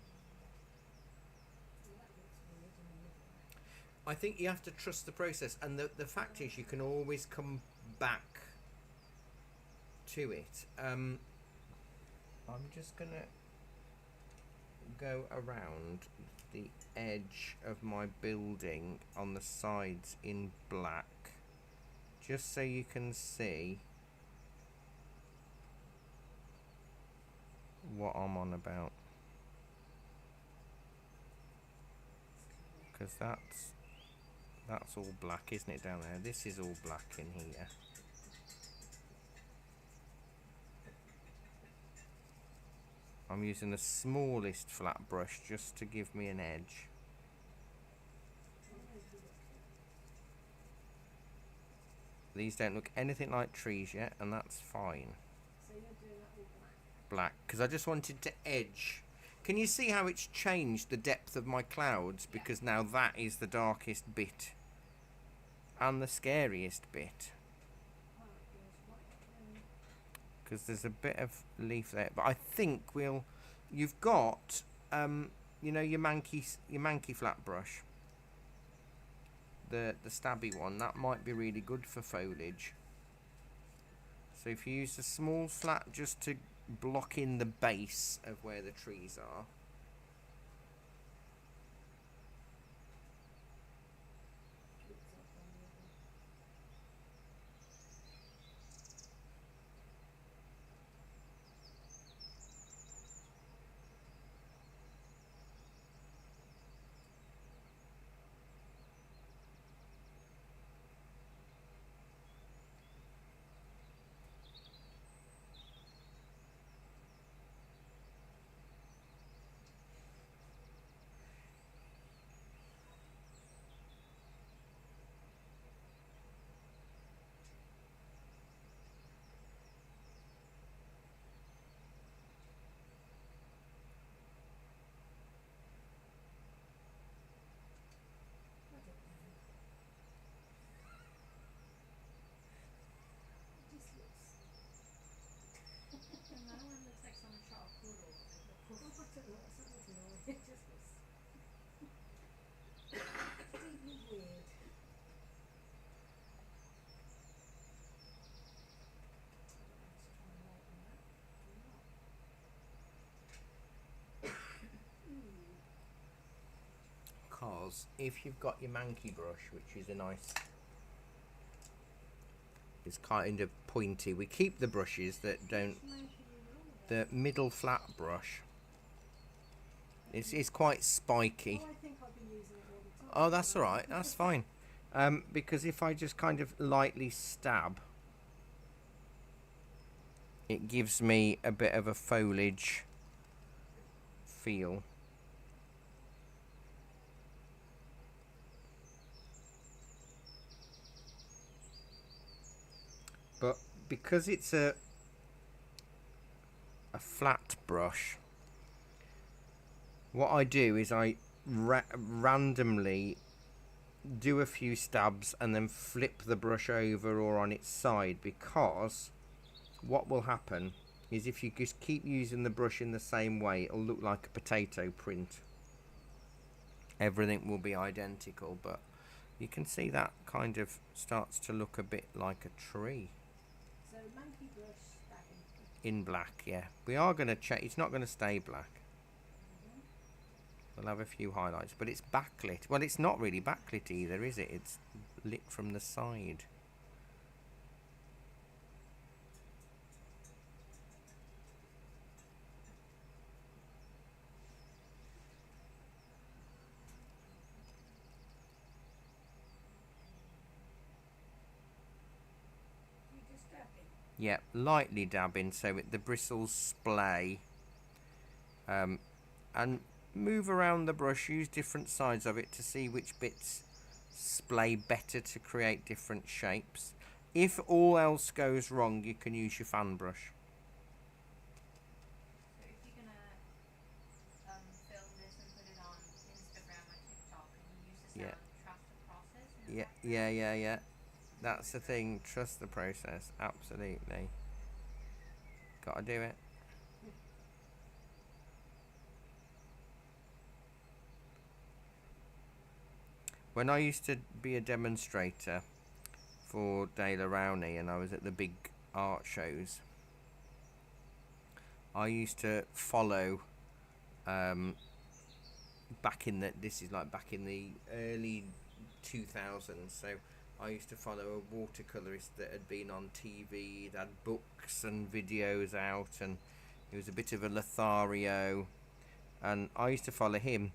I think you have to trust the process, and the fact is you can always come back to it. I'm just gonna go around the edge of my building on the sides in black, just so you can see what I'm on about, because that's all black, isn't it, down there? This is all black in here. I'm using the smallest flat brush just to give me an edge. These don't look anything like trees yet, and that's fine. So you're doing that all black. Black, because I just wanted to edge. Can you see how it's changed the depth of my clouds? Because now that is the darkest bit and the scariest bit. Oh, it goes right up Because there's a bit of leaf there, but I think you've got you know, your manky flat brush, the stabby one, that might be really good for foliage. So if you use a small flat just to block in the base of where the trees are. And that one looks like someone shot a poodle. Oh, I don't know, something's annoying. It just looks deeply weird. Because if you've got your manky brush, which is a nice, it's kind of pointy, we keep the brushes that don't, the middle flat brush, it's quite spiky. Oh, I think I've been using it all the time. Oh, that's alright, that's fine. Because if I just kind of lightly stab, it gives me a bit of a foliage feel. But because it's a flat brush, what I do is I randomly do a few stabs and then flip the brush over or on its side, because what will happen is if you just keep using the brush in the same way, it'll look like a potato print. Everything will be identical, but you can see that kind of starts to look a bit like a tree. So monkey brush stabbing. In black, yeah. We are going to check, it's not going to stay black. We'll have a few highlights, but it's backlit. Well, it's not really backlit either, is it? It's lit from the side. You just dab it. Yeah, lightly dabbing so the bristles splay. And move around the brush, use different sides of it to see which bits splay better to create different shapes. If all else goes wrong, you can use your fan brush. So if you're gonna film this and put it on Instagram or TikTok, can you use the Yeah. sound trust the process in the Yeah. That's the thing, trust the process, absolutely. Gotta do it. When I used to be a demonstrator for Dale Rowney and I was at the big art shows, I used to follow back in the this is like back in the early 2000s. So I used to follow a watercolorist that had been on TV. He'd had books and videos out, and he was a bit of a Lothario, and I used to follow him.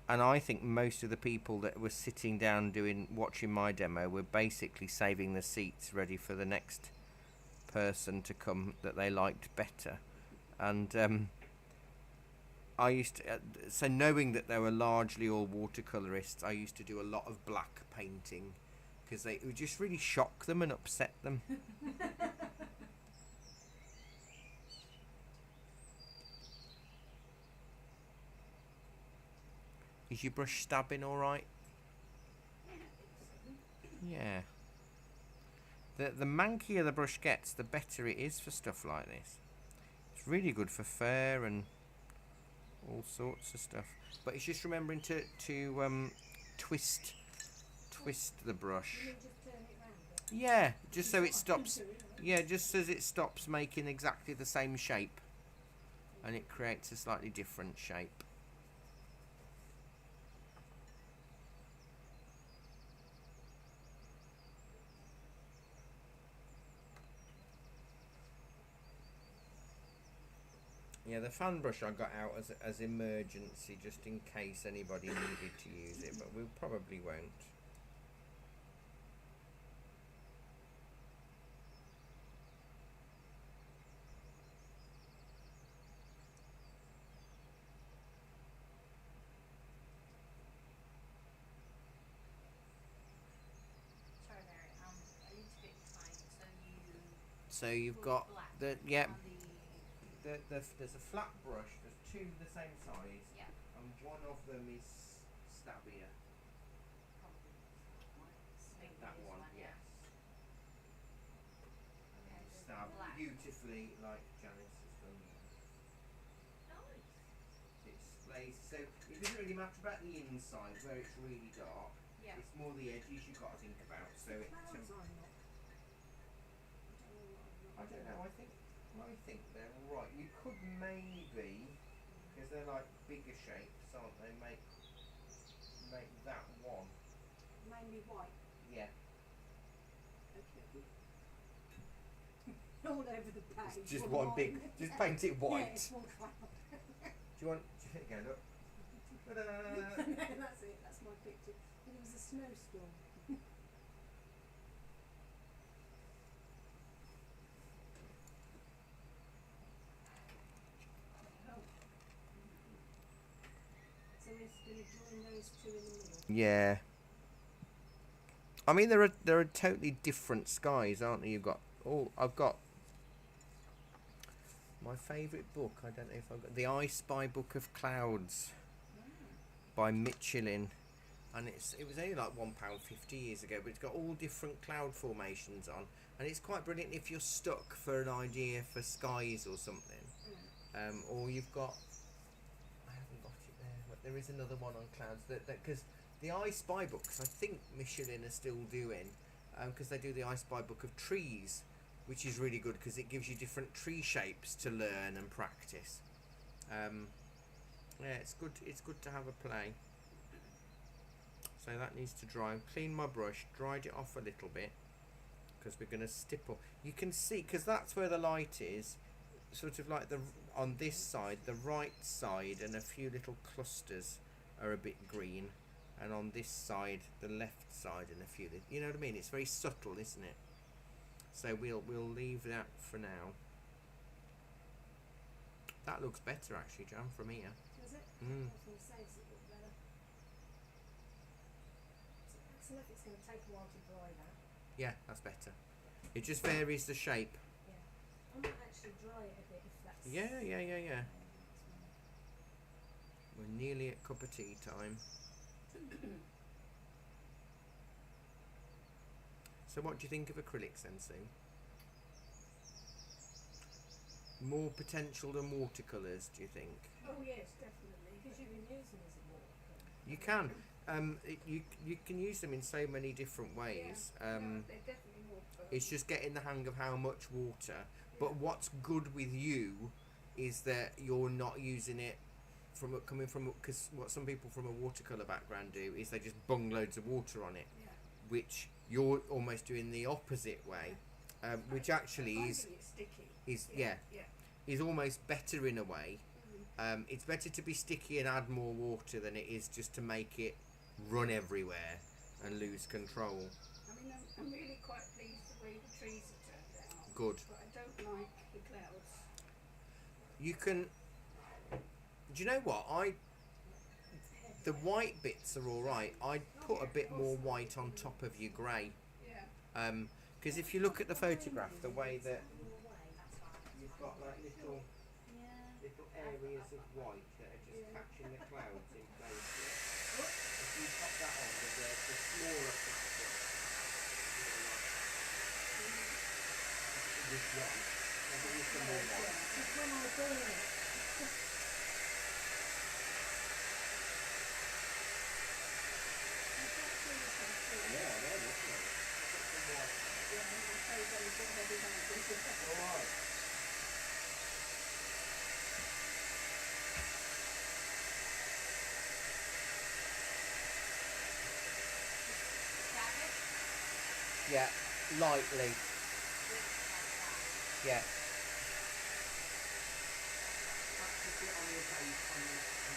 And I think most of the people that were sitting down watching my demo were basically saving the seats ready for the next person to come that they liked better. And I used to, so knowing that they were largely all watercolorists, I used to do a lot of black painting because it would just really shock them and upset them. Is your brush stabbing all right? Yeah. The mankier the brush gets, the better it is for stuff like this. It's really good for fur and all sorts of stuff. But it's just remembering to twist the brush. You just turn it round a bit. Yeah, just so it That's what I'm stops. doing, right? Yeah, just as it stops making exactly the same shape, and it creates a slightly different shape. Yeah, the fan brush I got out as emergency, just in case anybody needed to use it, but we probably won't. Sorry, Mary. A little bit behind. So you've Put got black the on there's a flat brush. There's two the same size, yeah, and one of them is stabbier. probably maybe That this one, yeah. yes. And Okay, you the stab black. beautifully, like Janice has done there. Nice. It displays, so it doesn't really matter about the inside where it's really dark. Yeah. It's more the edges you've got to think about. So it. Clouds I'm not. I don't know. I think they're right. You could maybe, because they're like bigger shapes, aren't they? Make that one. Mainly white. Yeah. Okay. All over the page. Just all one big. white. Just paint it Yeah, white. it's one cloud. Do you want? Go look. Ta-da. That's it. That's my picture. And it was a snowstorm. So we're going to join those two in the middle. Yeah. I mean, there are totally different skies, aren't there? You've got I've got my favourite book. I don't know if I've got the I Spy Book of Clouds by Michelin, and it was only like £1.50 years ago, but it's got all different cloud formations on, and it's quite brilliant if you're stuck for an idea for skies or something. Or you've got, I haven't got it there, but there is another one on clouds that because the I Spy books, I think Michelin are still doing, because they do the I Spy Book of Trees, which is really good because it gives you different tree shapes to learn and practice. Yeah, it's good. It's good to have a play. So that needs to dry. Clean my brush, dried it off a little bit, because we're going to stipple. You can see, because that's where the light is, sort of like on this side, the right side, and a few little clusters are a bit green, and on this side, the left side, and a few. You know what I mean? It's very subtle, isn't it? So we'll leave that for now. That looks better actually, Jan, from here. Does it? Mm. I was going to say, does it look better? So if it's going to take a while to dry that. Yeah, that's better. It just varies the shape. Yeah. I might actually dry it a bit if that's. Yeah. That's We're nearly at cup of tea time. So what do you think of acrylics then, Sue? More potential than watercolours, do you think? Oh yes, definitely. Because you can use them as a watercolour. You can. You can use them in so many different ways. Yeah, they're definitely more fun. It's just getting the hang of how much water. But what's good with you is that you're not using it coming from, because what some people from a watercolour background do is they just bung loads of water on it, Yeah. which you're almost doing the opposite way, which actually I'm is finding it sticky. yeah, Yeah. is almost better in a way. Mm. It's better to be sticky and add more water than it is just to make it run everywhere and lose control. I mean, I'm really quite pleased the way the trees have turned out. Good. But I don't like the clouds. You can. Do you know what the white bits are all right. I'd put a bit more white on top of your grey. Yeah. Because if you look at the photograph, the way that you've got like little areas of white that are just catching the clouds in place. If you pop that on with the smaller plastic, this one, and then you some more white. It's when I burn it. Yeah, they're lovely. Put some white on it. Yeah, I suppose I was already All right. Yeah, lightly. Yeah. Practice it on your face, on your face.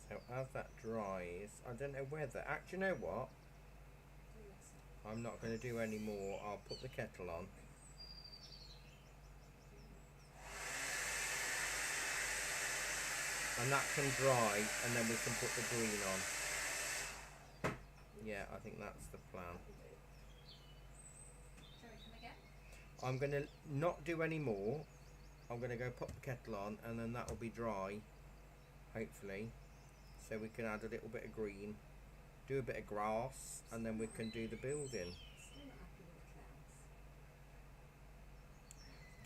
So as that dries, I don't know whether. Do you know what? I'm not going to do any more. I'll put the kettle on. And that can dry, and then we can put the green on. Yeah, I think that's the plan. Sorry, come again? I'm going to not do any more. I'm going to go pop the kettle on, and then that will be dry, hopefully. So we can add a little bit of green, do a bit of grass, and then we can do the building. Still not happy with the clouds.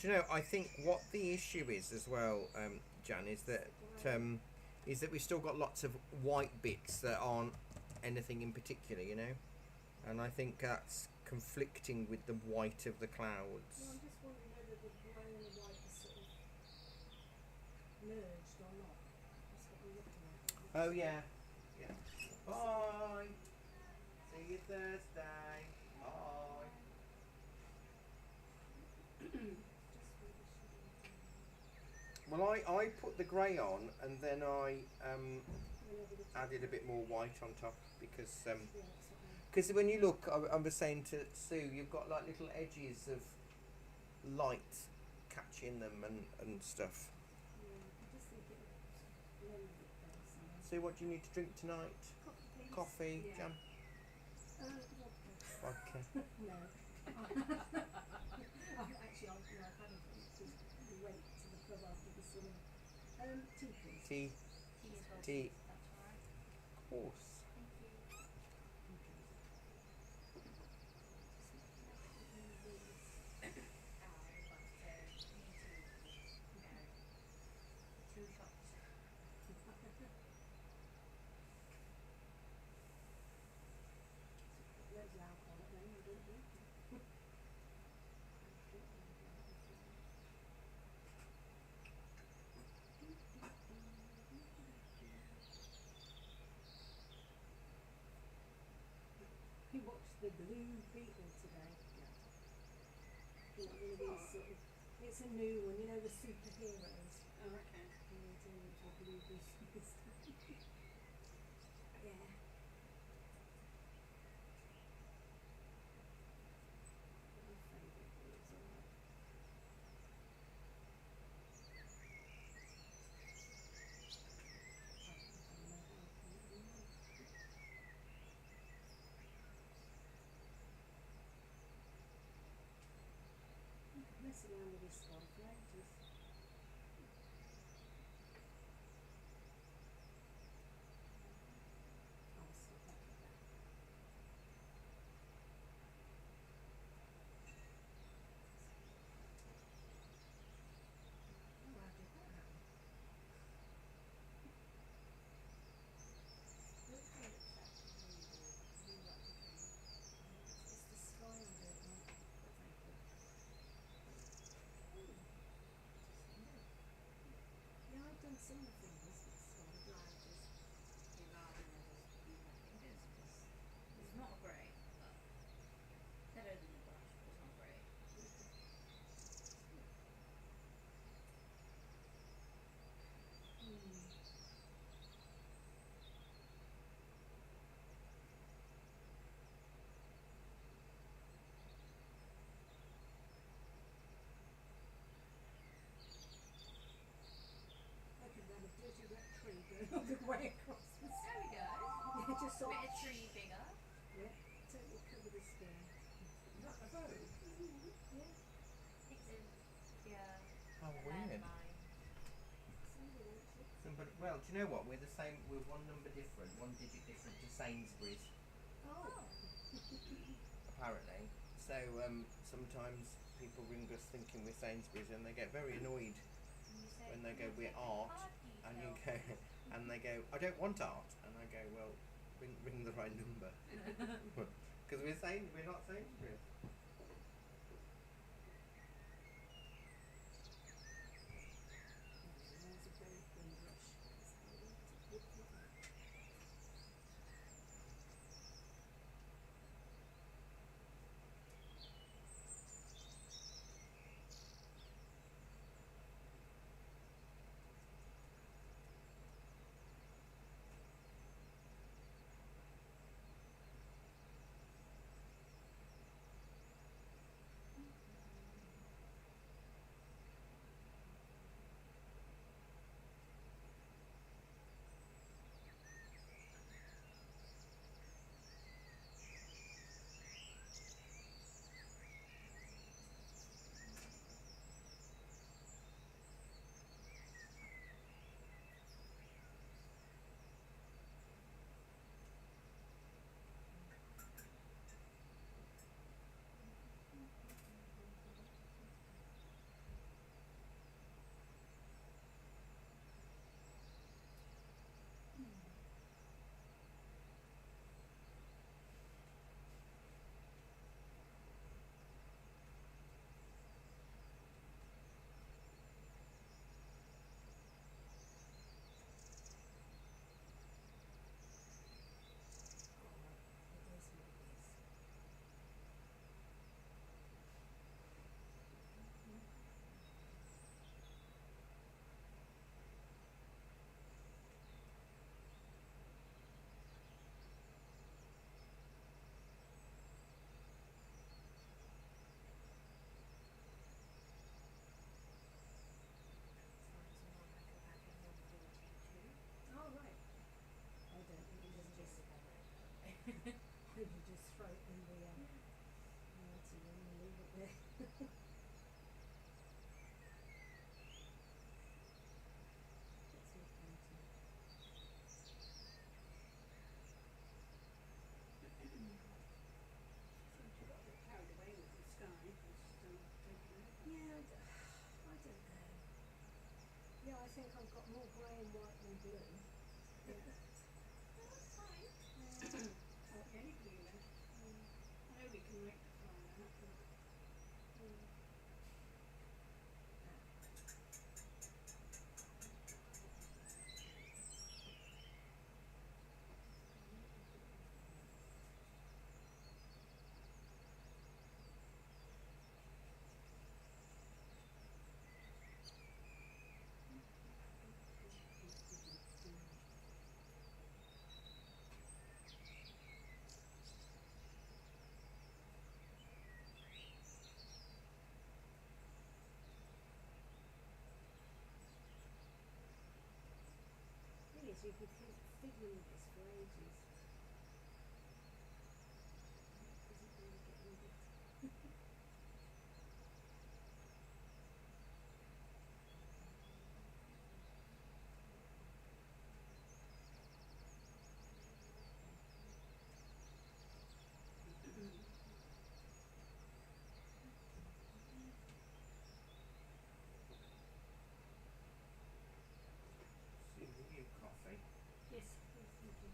Do you know, I think what the issue is as well, Jan, is that we've still got lots of white bits that aren't anything in particular, you know? And I think that's conflicting with the white of the No, clouds. I'm just wondering whether the grey and the white are sort of merged or not. That's what I'm looking at. Oh yeah. Yeah. Bye. See you Thursday. Bye. Well, I put the grey on, and then I added a bit more white on top because when you look, I was saying to Sue, you've got like little edges of light catching them and stuff. Sue, what do you need to drink tonight? Coffee, Yeah. jam, Vodka. vodka. No. Actually, I've had a drink because we went to the pub after the cinema. Tea, please. Tea, Tea as well, Tea. please, if that's alright. of course. Thank you. Two shots. Loads of alcohol at home, don't you? the Blue Beetle today. Like one of these sort of, it's a new one, you know, the superheroes. Oh, okay. And they turn into a blue beetle. Yeah. My favourite blues, alright. Mess around with this one for ages. I'll stop back at that. Oh, how did that happen? It's the sky I don't like, but thank you. Ooh. Yeah, I've done similar things with sky, but I just do rather than just use my fingers because it's not great, but better than the brush, but it's not great. I could have a dirty wet tree going all the way across the sky. There we go. Yeah, just A sort bit of of tree figure. yeah, totally cover the sky. Is that a bow? Yeah, It's in, yeah, How a weird. landmine. somebody wants it. Somebody, well, do you know what? We're the same. We're one number different, one digit different to Sainsbury's, Oh. apparently. So sometimes people ring us thinking we're Sainsbury's, and they get very annoyed And you say, when they "Can go, I we're take the art, card and you details?" go, and they go, I don't want art, and I go, well, ring the right number, because we're not Sainsbury's. There's a very thin brush. That's how I want it. Look at that. It is what it is. Oh, right. I don't think you can just, you just throw it in the mighty one and leave it there. That's all painting. Seems you got a bit carried away with the sky. It's taken over. Yeah, I don't know. Yeah, I think I've got more grey and white than blue. Yeah. That's fine. Oh, any blue left. I know we can rectify that, but you've been fiddling with this for ages. Isn't really getting good. Susan, you coffee. Yes, yes, thank you.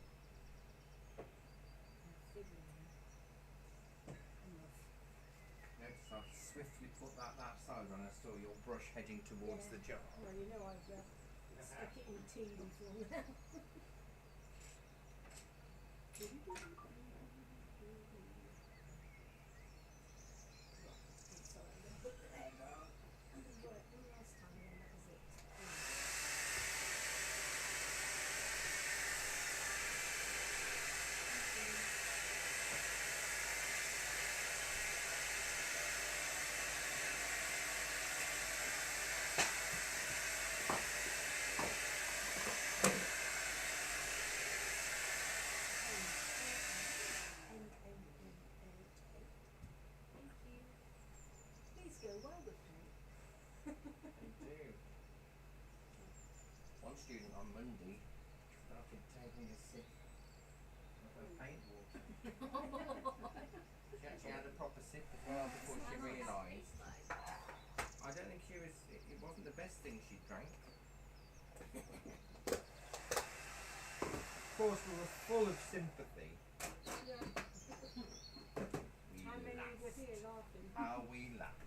Fiddling now. Enough. Notice I swiftly put that side when I saw your brush heading towards Yeah. the jar. Well, you know I've stuck it in tea before now. Right, sorry, I'm going to put the egg on. And then work one last time and then that was it. Thank you. These go well with paint. They do. One student on Monday started taking a sip of her paint water. She actually had a proper sip as well before she realised. I don't think she was. It wasn't the best thing she drank. Of course, we were full of sympathy. Yeah. We How many laughed. were here laughing? How we laughed.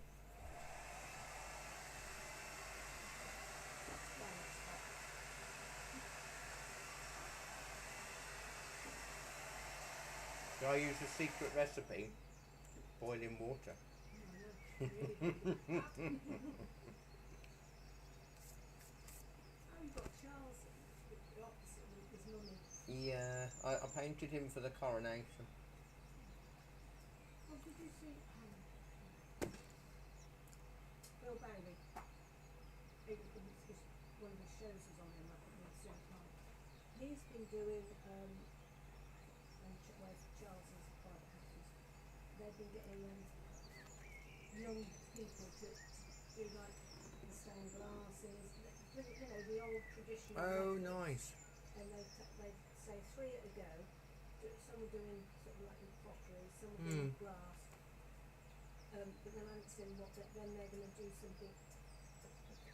Well, it's hot. So I use a secret recipe: boiling water. Oh, you've got Charles, the opposite one, his mummy. Yeah, I painted him for the coronation. Oh, did you see? Bill Bailey. It's one of his shows is on him, I think, with Sue Clark. He's been doing, where's Charles's private houses, they've been getting young people to do like the stained glasses, you know, the old traditional Oh, methods. nice. And they say 3 at a go. Some are doing sort of like in pottery, some are doing glass. But then I haven't seen what then they're going to do something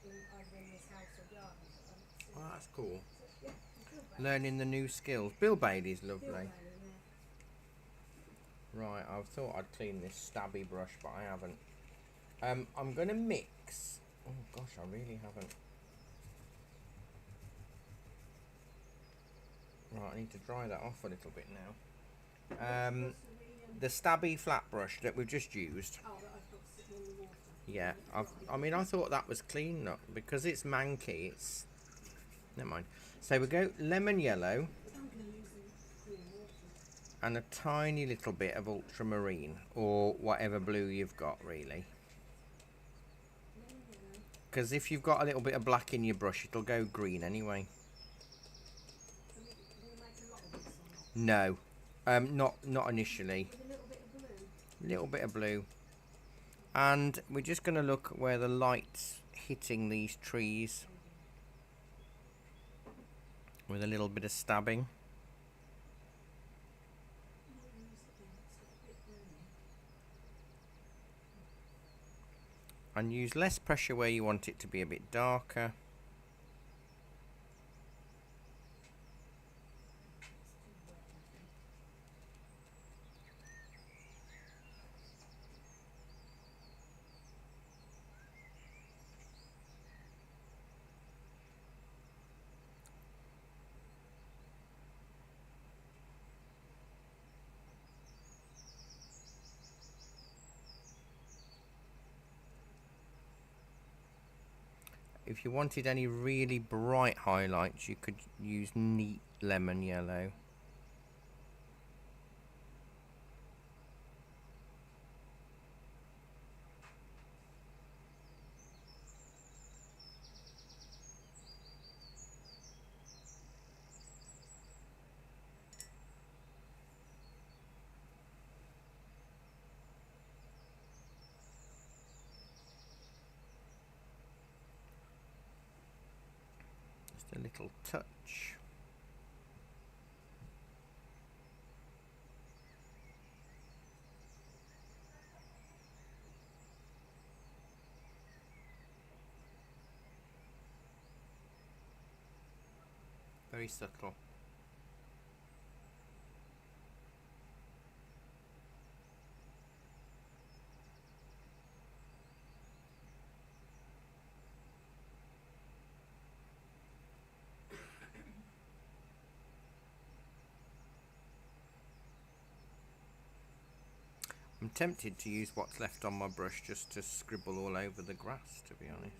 in either in this house or garden. But I haven't seen Oh, it. that's cool. So, yeah, Bill Bailey. Learning the new skills. Bill Bailey's Bill lovely. Bailey, yeah. Right, I thought I'd clean this stabby brush, but I haven't. I'm going to mix. Oh gosh, I really haven't. Right, I need to dry that off a little bit now. What's The stabby flat brush that we've just used. oh, that I've got sitting in the water. Yeah, I thought that was clean, look, because it's manky. It's never mind. So we go lemon yellow I'm going to use the clean water. and a tiny little bit of ultramarine or whatever blue you've got, really. Lemon yellow. Because if you've got a little bit of black in your brush, it'll go green anyway. Can you make a lot of this or not? No, not initially. With a little bit of blue. Little bit of blue, and we're just going to look where the light's hitting these trees with a little bit of stabbing. And use less pressure where you want it to be a bit darker. If you wanted any really bright highlights, you could use neat lemon yellow. little touch. Very subtle. I'm tempted to use what's left on my brush just to scribble all over the grass, to be honest.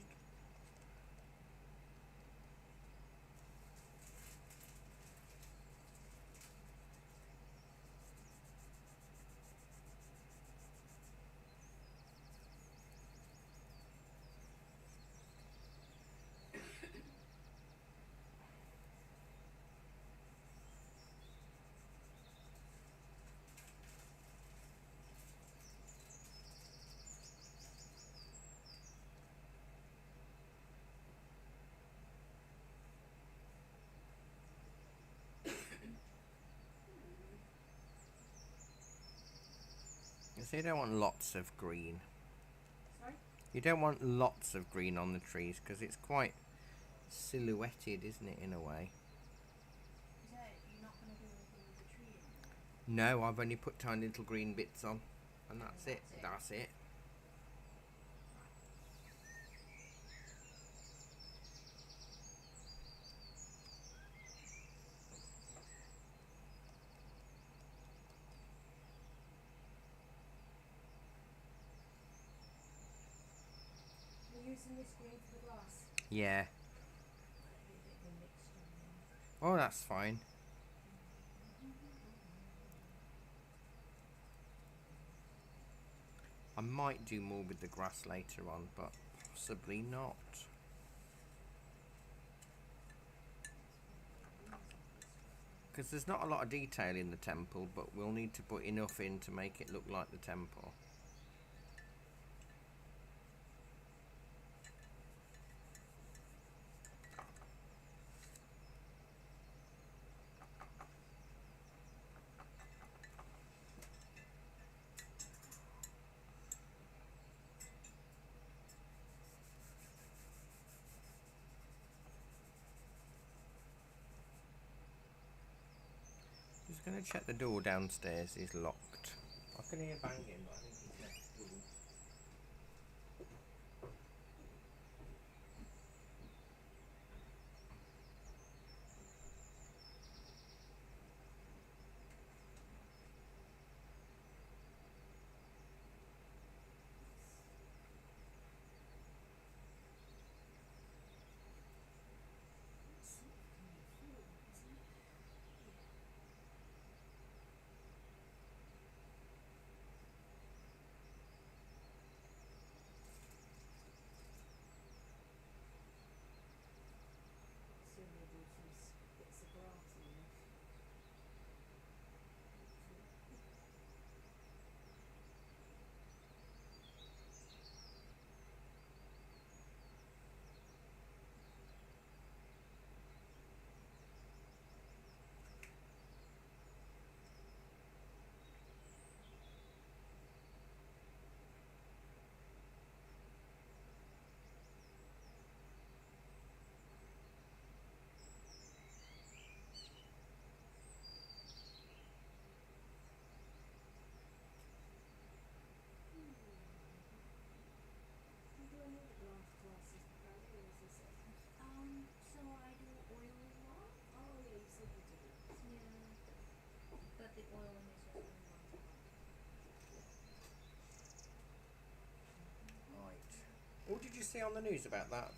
So you don't want lots of green. Sorry? You don't want lots of green on the trees because it's quite silhouetted, isn't it, in a way? Is that you're not going to do anything with the tree anymore? No, I've only put tiny little green bits on, and that's it. That's it. You're using this green for the glass. Yeah. Maybe a bit of a mixture now. Oh, that's fine. I might do more with the grass later on, but possibly not. Because there's not a lot of detail in the temple, but we'll need to put enough in to make it look like the temple. Just going to check the door downstairs is locked. I can hear banging, but I think it's next door. So we'll do some bits of grass in there. You do any other glass classes, Barry, or is this it? So I do oil one. Oh yeah, you said you did it. Yeah. But the oil one is just only once a month. Right. What did you see on the news about that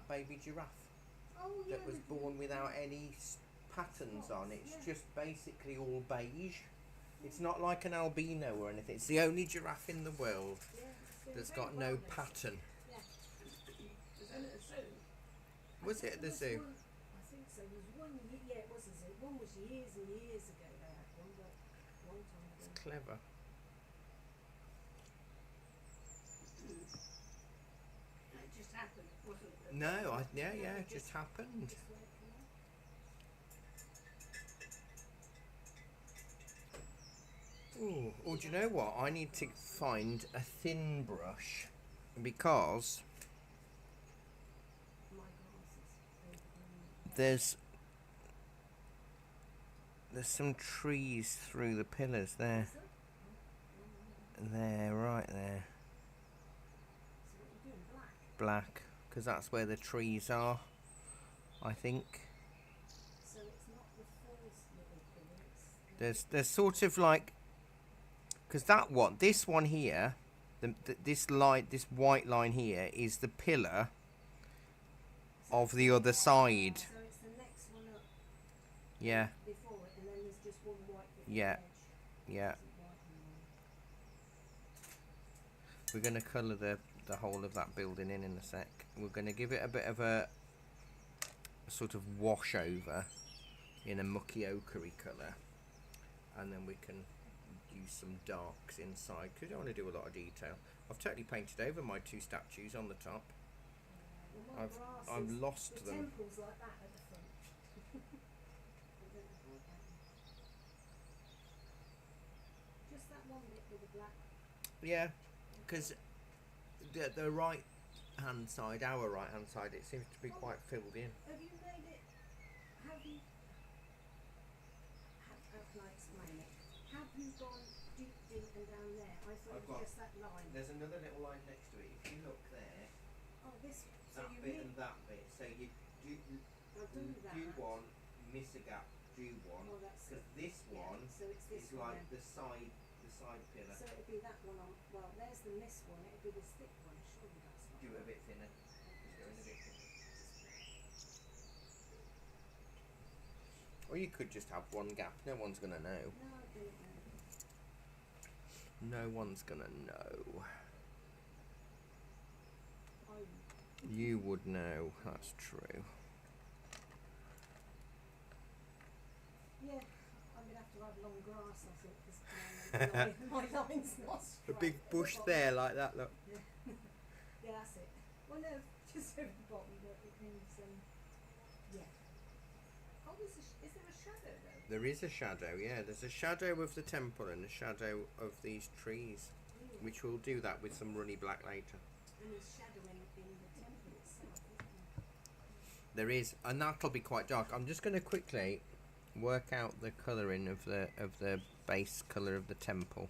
baby giraffe Oh yeah. that was born without any patterns on? It's Yeah. just basically all beige. It's not like an albino or anything. It's the only giraffe in the world Yeah, it's doing that's very got well, no this. pattern. Yeah. Was that at a zoo? Was it at the zoo? I think so. There was one. Yeah, it was a zoo. One was years and years ago. They had one, but a long time ago. It's clever. It just happened. It wasn't No, it just happened. Just let it come out. Ooh, oh, do you know what? I need to find a thin brush because My glasses. there's some trees through the pillars there. Is it? There, right there. So what are you doing? Black. Black, because that's where the trees are, I think. So it's not the first little pillar. It's There's sort of like, because this one here, this white line here is the pillar of the other side. So it's the next one up Yeah, before it, and then there's just one white bit Yeah. edge. yeah. Isn't white anymore. We're going to colour the whole of that building in a sec. We're going to give it a bit of a sort of wash over in a mucky ochre colour, and then we can use some darks inside because I don't want to do a lot of detail. I've totally painted over my two statues on the top. Well, my glasses, I've lost the them. temple's like that at the front. I don't know how that is. Just that one bit with the black. Yeah, because the right hand side, our right hand side, it seems to be quite filled in. Have you made it? Have you? How can I explain it? Have you gone deep and down there? I thought I've it was got- just that line. There's another little line next to it. If you look there, Oh, this. So that you bit need. and that bit. So you I'll do that. do one, miss a gap, do one. Oh, that's Because it. this Yeah, one so it's this is one like then. the side pillar. So it'd be that one on. Well, there's the miss one. It'd be this thick one. Surely that's not. Do it a right. bit thinner. Just go in a bit thinner. Or you could just have one gap. No one's gonna know. No, I do it now. No one's gonna know. You would know. That's true. Yeah, I'm gonna have to have long grass. I think because my line's not A straight big at the bush bottom. there like that. Look. Yeah, that's it. Well, no, just over the bottom, but it means yeah. Oh, is there a shadow though? There is a shadow. Yeah, there's a shadow of the temple and a shadow of these trees, Really? which we'll do that with some runny black later. And there's shadow in the temple itself, isn't there? There is, and that'll be quite dark. I'm just going to quickly work out the colouring of the base colour of the temple.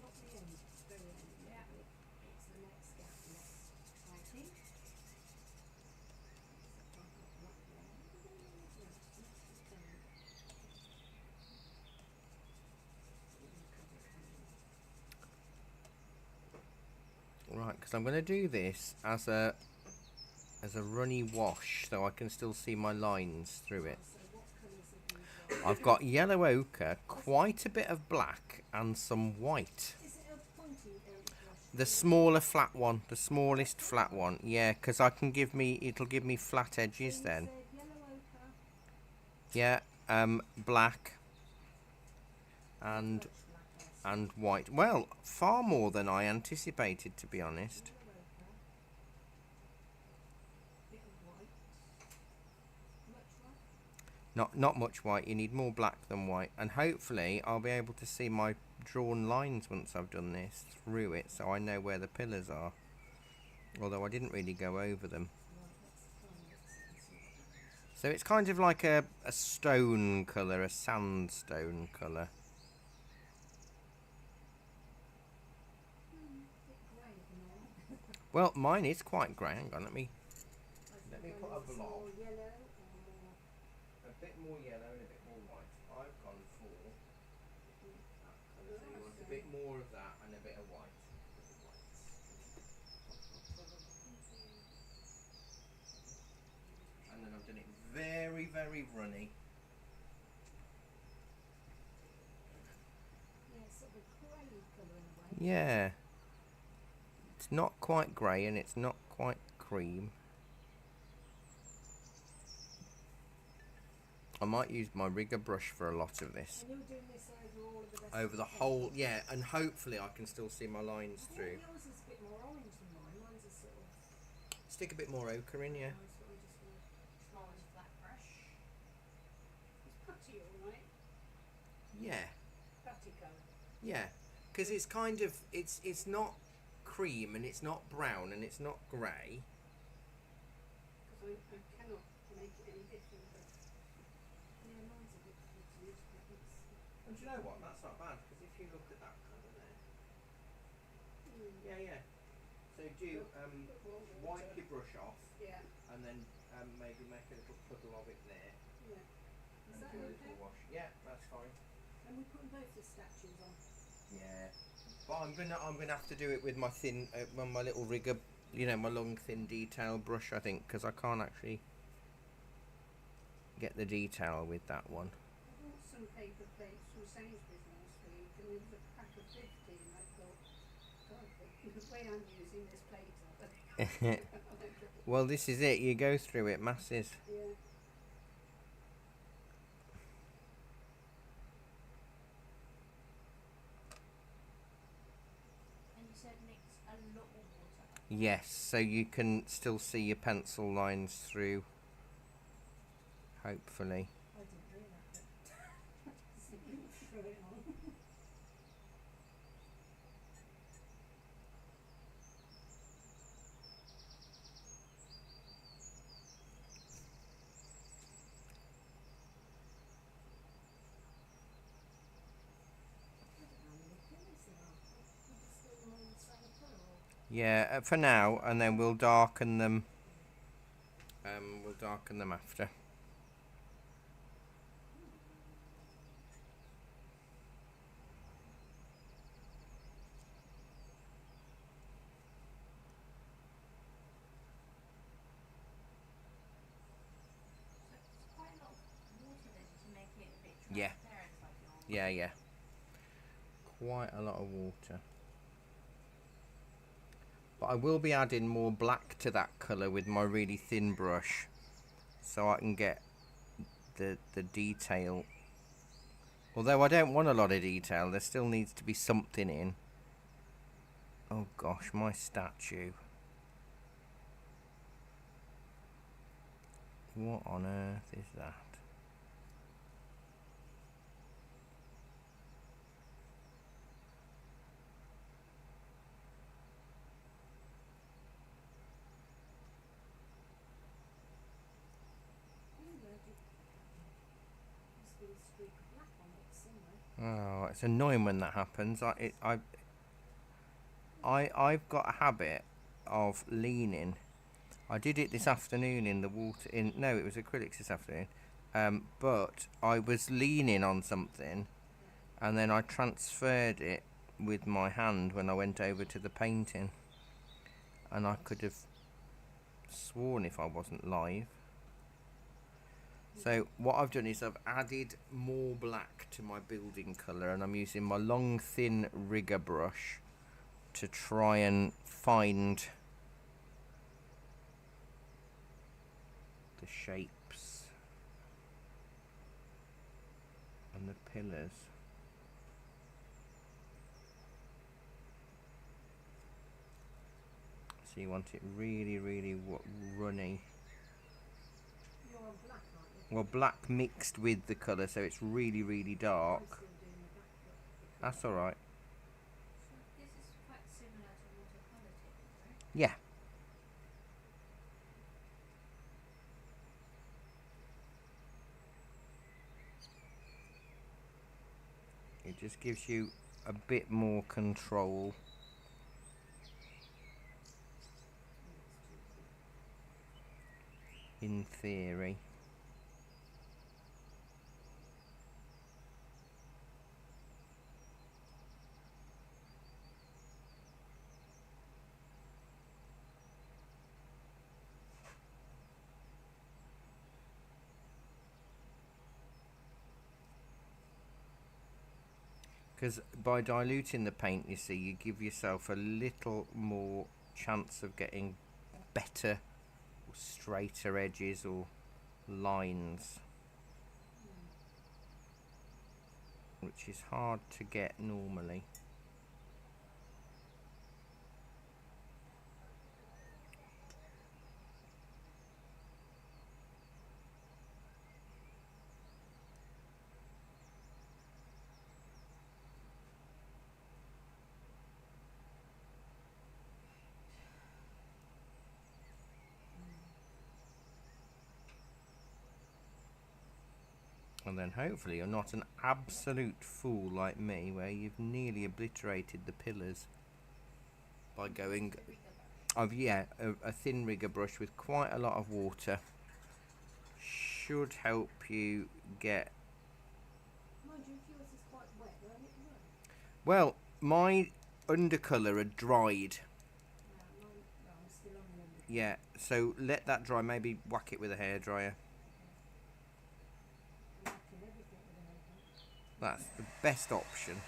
Not the end, very end. Yeah. It's the next gap next, I think. I've got black there. Yeah, next is down. Right, because I'm going to do this as a runny wash, so I can still see my lines through it. So what colours have you got? I've got yellow ochre, quite a bit of black, and some white. Is it a pointy brush? The smaller flat one, the smallest flat one. Yeah, because it'll give me flat edges So then. you said yellow ochre. Yeah, black and Much black, I see. white. Well, far more than I anticipated, to be honest. Yellow ochre. Bit of white. Much white. Not much white. You need more black than white, and hopefully I'll be able to see my drawn lines once I've done this through it, so I know where the pillars are. Although I didn't really go over them. Right, let's try and mix it and see what happens. So it's kind of like a stone colour, a sandstone colour. Bit grey at the moment. Well, mine is quite grey. Hang on, let me I Let think me I put a need some blob. more yellow or more. a bit more yellow and a bit more white. I've gone for that colour. So you want a bit more of that and a bit of white. And then I've done it very, very runny. Yeah, sort of a grey colour in a way. Yeah. It's not quite grey and it's not quite cream. I might use my rigger brush for a lot of this. And you're doing this over all of the rest Over of the whole, yeah, and hopefully I can still see my lines I through. think yours stick a bit more ochre in, yeah. That's what I'm just gonna. Small and flat brush. It's putty, all right. Yeah, Putty colour. yeah. Because it's kind of, it's not cream and it's not brown and it's not grey. Because I cannot make it any different. But Yeah, mine's a bit fitted, but it's. And do you know what? That's not bad, because if you look at that colour there. Yeah, yeah. So do wipe your brush off yeah, and then maybe make a little puddle of it there. yeah. Is And that do a okay? little wash. Yeah, that's fine. And we're putting both the statues on. Yeah. But I'm gonna have to do it with my thin, my little rigger, you know, my long thin detail brush. I think, because I can't actually get the detail with that one. I bought some paper plates from Sainsbury's last week, and there was a pack of 50, and I thought, God, the way I'm using this plate up. Well, this is it. You go through it, masses. Yeah. And you said mix a lot of water. Yes, so you can still see your pencil lines through. Hopefully. I didn't do that, but throw it on. I don't know how many colours there are. We just do them all the same colour, or Yeah, for now, and then we'll darken them. We'll darken them after. So it's quite a lot of water then to make it a bit Yeah. transparent like normal. Yeah, yeah. Quite a lot of water. But I will be adding more black to that colour with my really thin brush, so I can get the detail. Although I don't want a lot of detail, there still needs to be something in. Oh gosh, my statue. What on earth is that? must be a streak of black on it somewhere. Oh, it's annoying when that happens. I've got a habit of leaning. I did it this afternoon in the water. No, it was acrylics this afternoon. But I was leaning on something, and then I transferred it with my hand when I went over to the painting, and I could have sworn if I wasn't live. So what I've done is I've added more black to my building colour, and I'm using my long thin rigger brush to try and find the shapes and the pillars. So you want it really, really runny. You're on black, aren't you? Well, black mixed with the colour, so it's really, really I'm dark. still doing the black bit. That's alright. So this is quite similar to watercolor technique, right? Yeah. It just gives you a bit more control. In theory. Because by diluting the paint, you see, you give yourself a little more chance of getting better, straighter edges or lines, which is hard to get normally. And then hopefully you're not an absolute fool like me, where you've nearly obliterated the pillars by going of a thin rigger brush with quite a lot of water. Should help you get. Mind you, if yours is quite wet, won't it run? Well, my undercolour had dried. No, I'm still on the under. Yeah, so let that dry. Maybe whack it with a hairdryer. I'm whacking everything with an apron. That's the best option.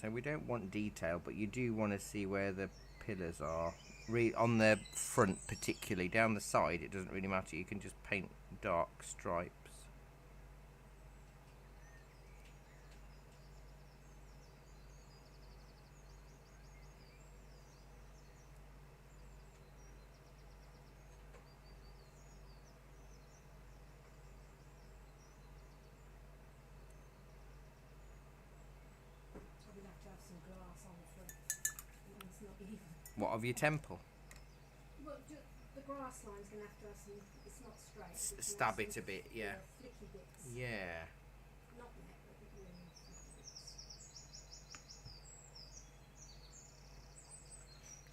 So we don't want detail, but you do want to see where the pillars are. On the front particularly. Down the side it doesn't really matter, you can just paint dark stripes. I'm going to have some glass on the front. It's not even. What, of your temple? Well, the grass line's going to have some. It's not straight. It's gonna Stab have it a some, bit, yeah. Flicky bits. Yeah. Not net, but really flicky bits.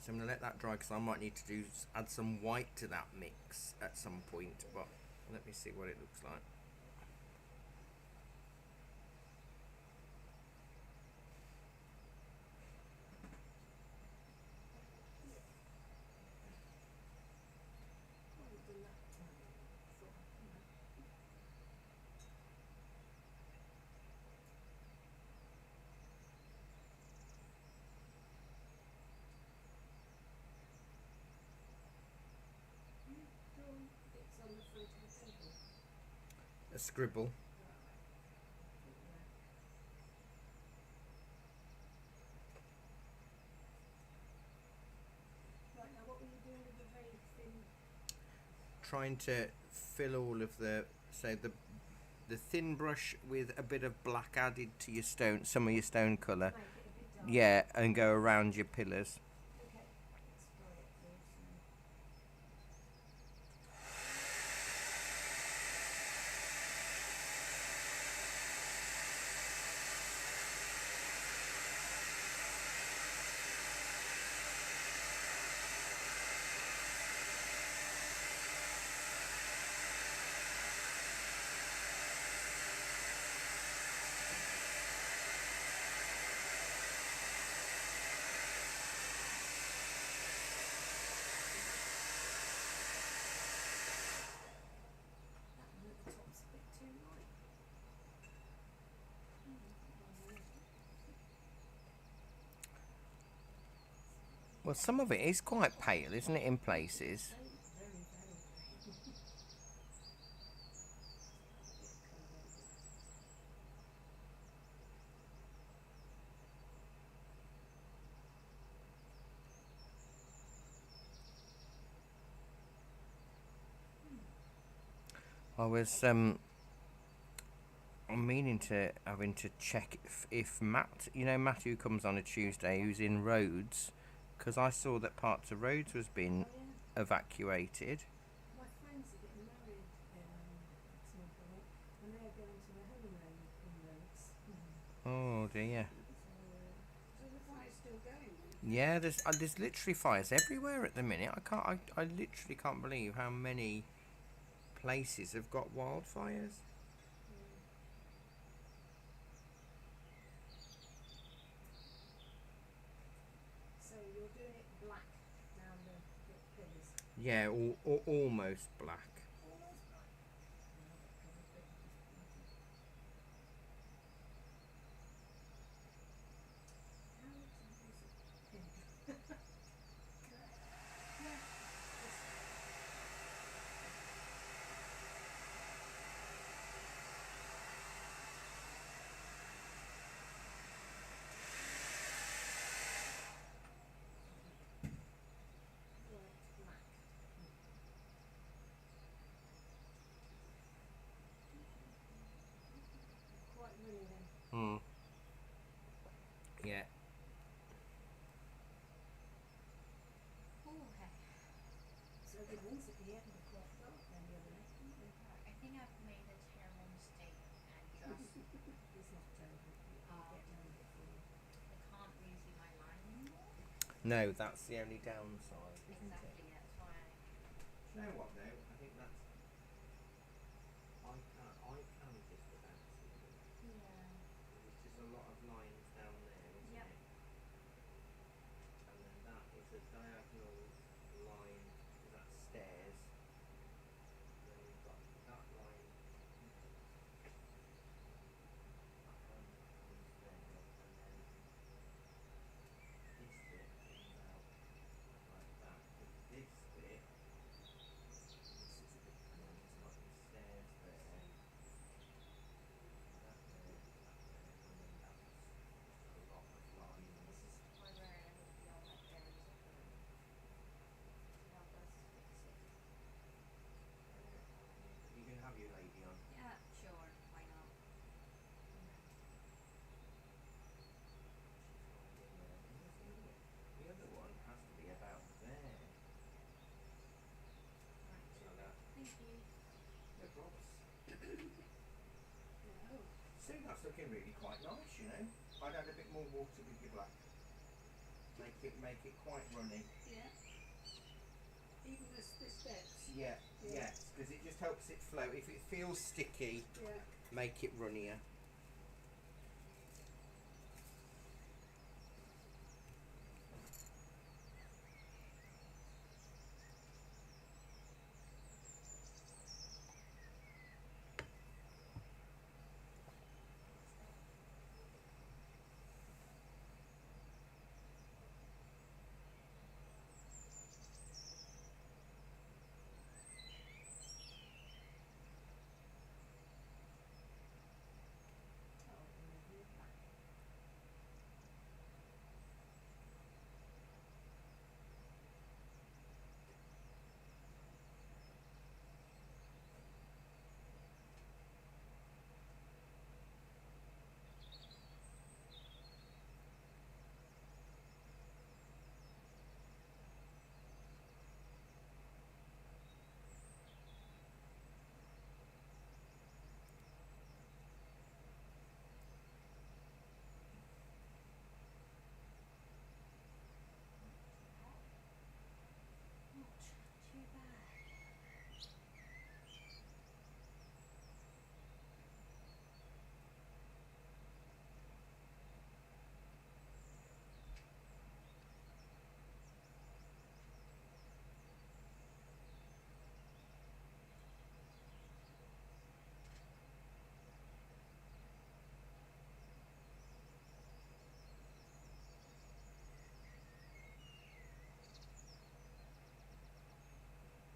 So I'm going to let that dry because I might need to add some white to that mix at some point, but let me see what it looks like. I haven't done that before. Bits on the front of the table. A scribble. Right, now what were you doing with the very thin? Trying to fill all of the the thin brush with a bit of black added to your stone, some of your stone colour. Make it a bit darker. Yeah, and go around your pillars. Okay, let's try it first. The top's a bit too light. Well, some of it is quite pale, isn't it, in places? Very, very, very. I was I'm meaning to having to check if Matt, you know, Matt who comes on a Tuesday, who's in Rhodes, because I saw that parts of Rhodes was being Oh, yeah. evacuated. My friends are getting married next month, I think, and they're going to the honeymoon. dear. So the fire's still going then? Yeah, there's literally fires everywhere at the minute. I literally can't believe how many places have got wildfires. So you're doing it black down the pillars. Yeah, almost black. Almost black. No, that colour's a bit disappointing. How looks a piece of pink? Yeah. Right, black. Quite runny then. Hmm. Yeah. Oh, okay. So the ones at the end are quite dark then the other end, aren't they? I think I've made a terrible mistake and just It's not terrible. You can get round it for you. I can't really see my line anymore. No, that's the only downside, isn't Exactly, it? that's why I Do you know what though? I think that's I can just about see them. yeah. There's just a lot of lines down there, isn't Yep. it? And then that is a diagonal line because that's stairs. Then we've got that line. That one comes there, and then this bit comes out like that. But this bit, this is a bit cool. It's got the stairs there. That there, and then that's just a lot of lines. This is where I would feel like there is a curve to help us fix it. You can have your lady on. Yeah, sure, why not? The other one has to be about there. Right, So that, thank you. no props. No. See, that's looking really quite nice, you know. I'd add a bit more water with your black. Make it quite runny. Yeah. Even the steps. Yeah, Yeah. yes, because it just helps it flow. If it feels sticky, Yeah. make it runnier. Oh, lovely black. Not too bad.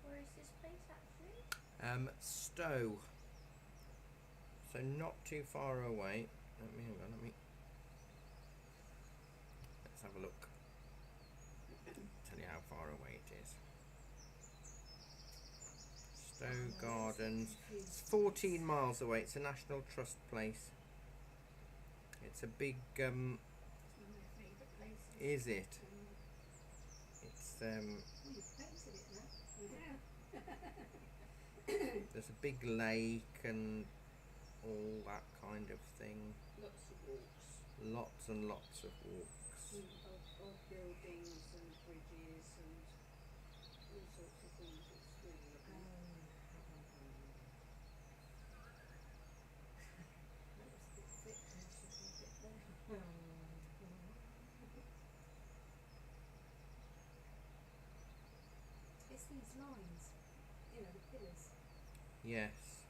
Where is this place actually? Stowe. So not too far away. Let me. Let's have a look. Tell you how far away it is. Stowe Gardens. It's 14 miles away. It's a National Trust place. It's a big. It's one of my favourite places. Is it? It's Well, you've painted it now. Yeah. There's a big lake and all that kind of thing. Lots of walks. Lots and lots of walks. Of buildings and bridges and all sorts of things. It's really lovely. That was a bit thick, there should be a bit there. It's these lines, you know, the pillars, Yes.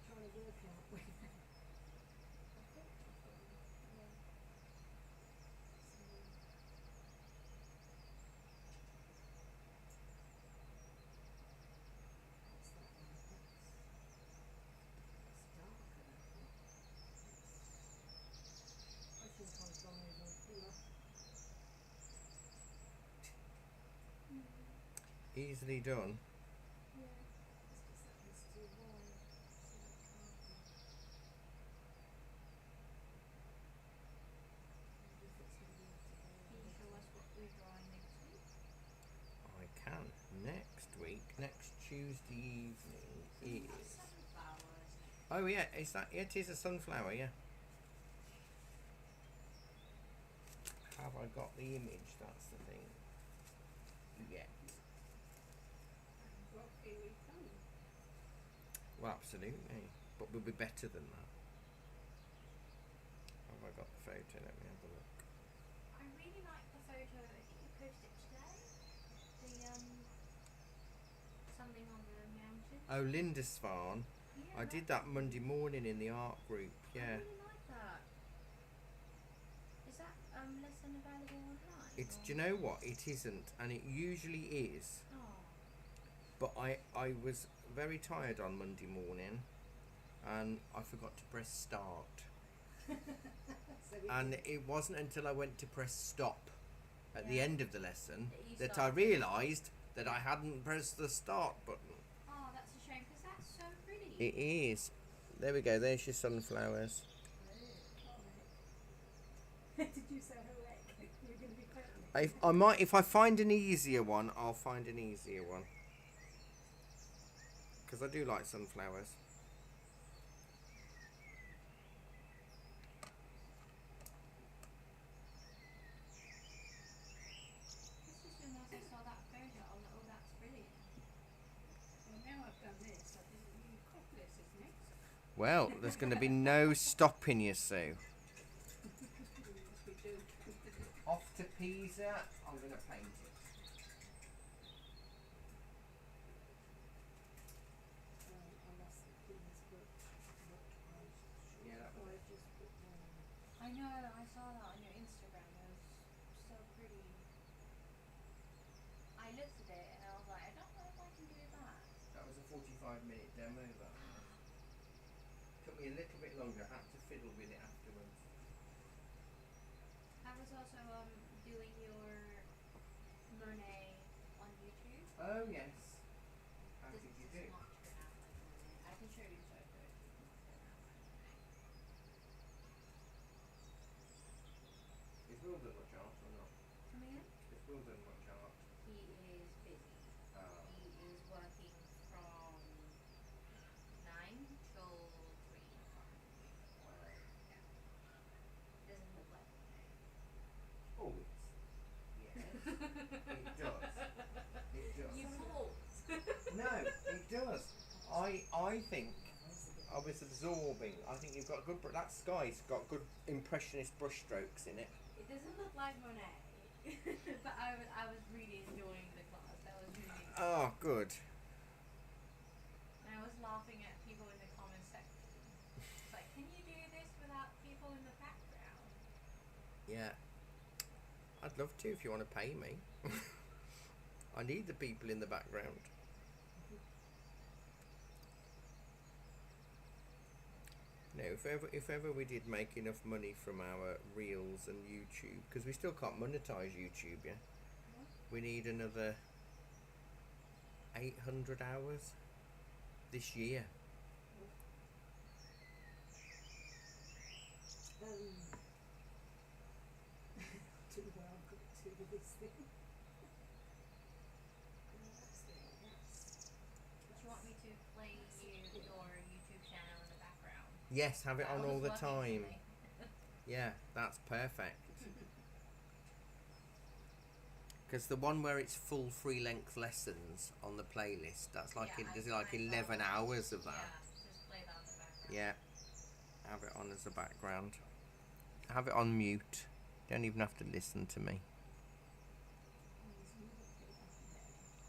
trying to work out where they I thought I found them, yeah. So, what's that one? That's darker, that one. I think I'll buy the pillar. Easily done. Yeah, it's just that one's too wide, so it can't be. I wonder if it's going to be able to go Can you show us what we're drawing next week? I can. Next week, next Tuesday evening is. Sunflower, isn't it? Oh yeah, is that? It is a sunflower. Yeah. Have I got the image? That's the thing. Yeah. Well, here we come. Well, absolutely. But we'll be better than that. Have I got the photo? Let me have a look. I really like the photo. I think you posted today. The something on the mountain. Oh, Lindisfarne. Yeah, I did that Monday morning in the art group. I Yeah. really like that. Is that lesson available online? It's. or- Do you know what? It isn't, and it usually is. Oh. But I was very tired on Monday morning, and I forgot to press start. So we And can- it wasn't until I went to press stop at the Yeah. end of the lesson That you that I started. realised that I hadn't pressed the start button. Oh, that's a shame because that's so pretty. It is. There we go. There's your sunflowers. Did you say Hoek? You're going to be quoting it? I might, if I find an easier one, I'll find an easier one. Because I do like sunflowers. Just as soon as I saw that photo, I was like, oh, that's brilliant. Well, now I've done this, I think you copy this is next. Well, there's going to be no stopping you, Sue. Yes, we do. Off to Pisa. I'm going to paint it. Unless the pins were not closed. Yeah, that Or was I just put one. I know, I saw that on your Instagram. It was so pretty. I looked at it and I was like, I don't know if I can do that. That was a 45-minute demo, that was. Took me a little bit longer. I had to fiddle with it afterwards. I was also doing your Monet on YouTube. Oh, yes. How This did you does do? not turn out like Monet. I can show you photos. It does not turn out like Monet. Is Will done much art or not? Come again? Is Will done much art? He is busy. He is working from 9 till 3 currently. Yeah. Doesn't look like Monet. Oh, it's. Yes. It does. It does. You won't. No, it does. I think I was absorbing. I think you've got good. That sky's got good impressionist brushstrokes in it. It doesn't look like Monet. But I was really enjoying the class. That was really Oh, good. And I was laughing at people in the comment section. It's like, can you do this without people in the background? Yeah. I'd love to if you want to pay me. I need the people in the background. No, if ever we did make enough money from our reels and YouTube, because we still can't monetize YouTube, yeah. We need another 800 hours this year. Do well, I've got to do this thing. That's the one, that's. Do you want me to play you your YouTube channel in the background? Yes, have it I on was all the working time. today. Yeah, that's perfect. Because the one where it's full free length lessons on the playlist, that's like Yeah, there's I like find 11 that- hours of that. Yeah, just play that in the background. Yeah, have it on as a background. Have it on mute. Don't even have to listen to me. There's another bit up there. So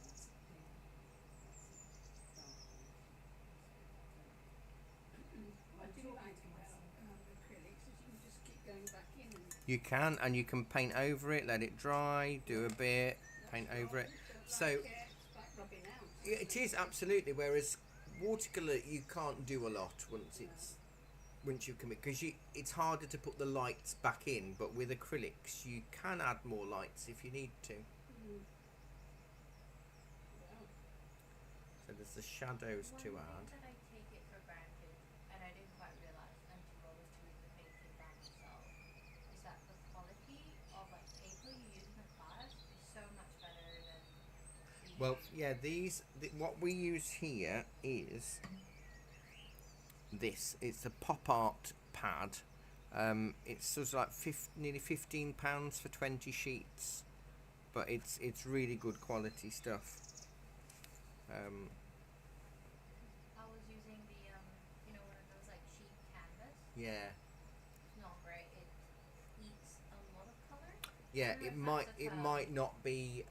that's a pink. That's a dark one. What do you talking like to about myself. acrylics is you can just keep going back in and You can, and you can paint over it, let it dry, do a bit, paint over it. don't So like it. It's like rubbing out. yeah, it is absolutely. Whereas watercolor, you can't do a lot once you commit, because it's harder to put the lights back in. But with acrylics, you can add more lights if you need to. Mm. Well, So there's the shadows One to thing add. that I take it for granted, and I didn't quite realize until I was doing the painting by myself, is that the quality of like paper you use in the class is so much better than the Well, yeah, what we use here is this. It's a pop art pad. It's sort of like nearly £15 for 20 sheets, but it's really good quality stuff. I was using the one of those like cheap canvas. Yeah, It's not great. It eats a lot of color. yeah. I don't know It if might that's a might not be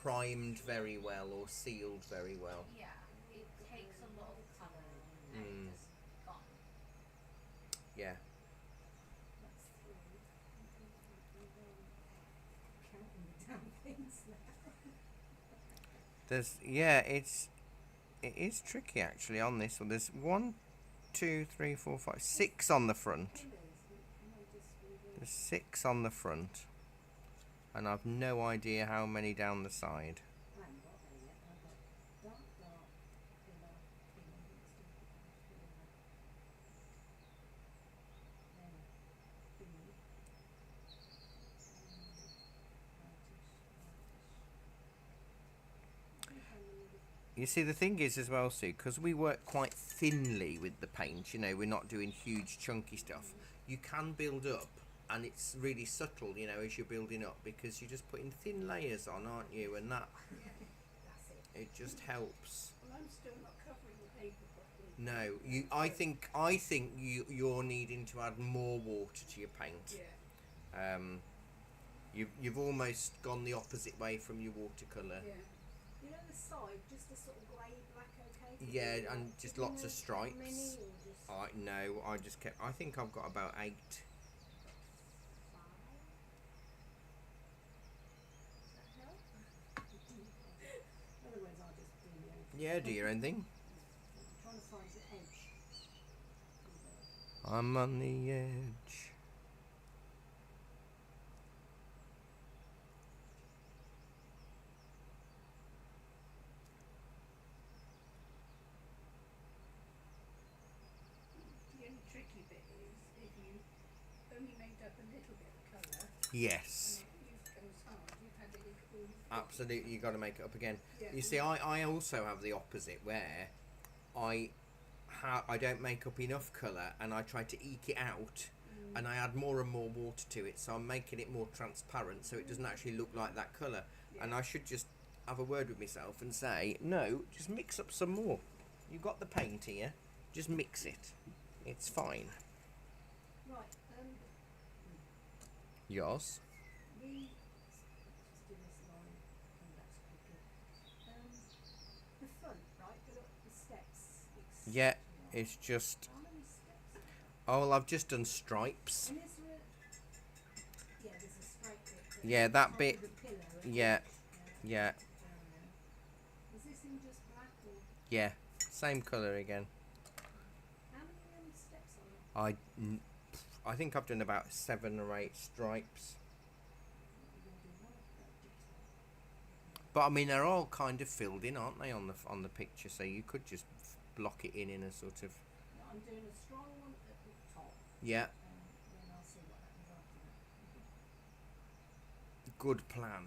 primed very well or sealed very well. Yeah, it takes a lot of color and Mm. it's just gone. Yeah. That's three. Counting the damn things now. It is tricky actually on this one. There's 1, 2, 3, 4, 5, 6 on the front. Pillars, and I just really There's 6 on the front, and I've no idea how many down the side. I haven't got there yet. I've got dark pillar, pillar, let's do pillar, then pillar, You see, the thing is as well, Sue, because we work quite thinly with the paint, you know, we're not doing huge chunky stuff, you can build up, and it's really subtle, you know, as you're building up, because you're just putting thin layers on, aren't you, and that, That's it. it just helps. well, I'm still not covering the paper properly. No, I think you're needing to add more water to your paint. Yeah, You've almost gone the opposite way from your watercolour. yeah. You know the side, just a sort of grey black, okay? Yeah, Or and like, just do you lots know of how stripes. many, or just I just kept. I think I've got about 8. 5? Does that help? Otherwise, I'll just do the edge. Yeah, do your own thing. I'm trying to find the edge. I'm on the edge. The only tricky bit is if you only made up a little bit of colour Yes, and it goes hard, you've had it all. absolutely. You got to make it up again. Yeah. You see, I also have the opposite where I don't make up enough colour and I try to eke it out. And I add more and more water to it, so I'm making it more transparent, so it doesn't actually look like that colour. Yeah. And I should just have a word with myself and say, no, just mix up some more. You've got the paint here, just mix it. It's fine. Right, Yours? we just do this line, and that's quicker. The front, right? The steps. Yeah, it's just. How many steps? Oh, well, I've just done stripes. And is there a... Yeah, there's a straight bit. Yeah, that on bit- The pillar, and yeah, down Yeah, there. Is this in just black or... yeah, same colour again. How many steps are there? I think I've done about 7 or 8 stripes. You're gonna do one at the top. But I mean, they're all kind of filled in, aren't they, on the picture? So you could just block it in a sort of. No, I'm doing a strong one at the top, Yeah, and then I'll see what happens after that. good plan.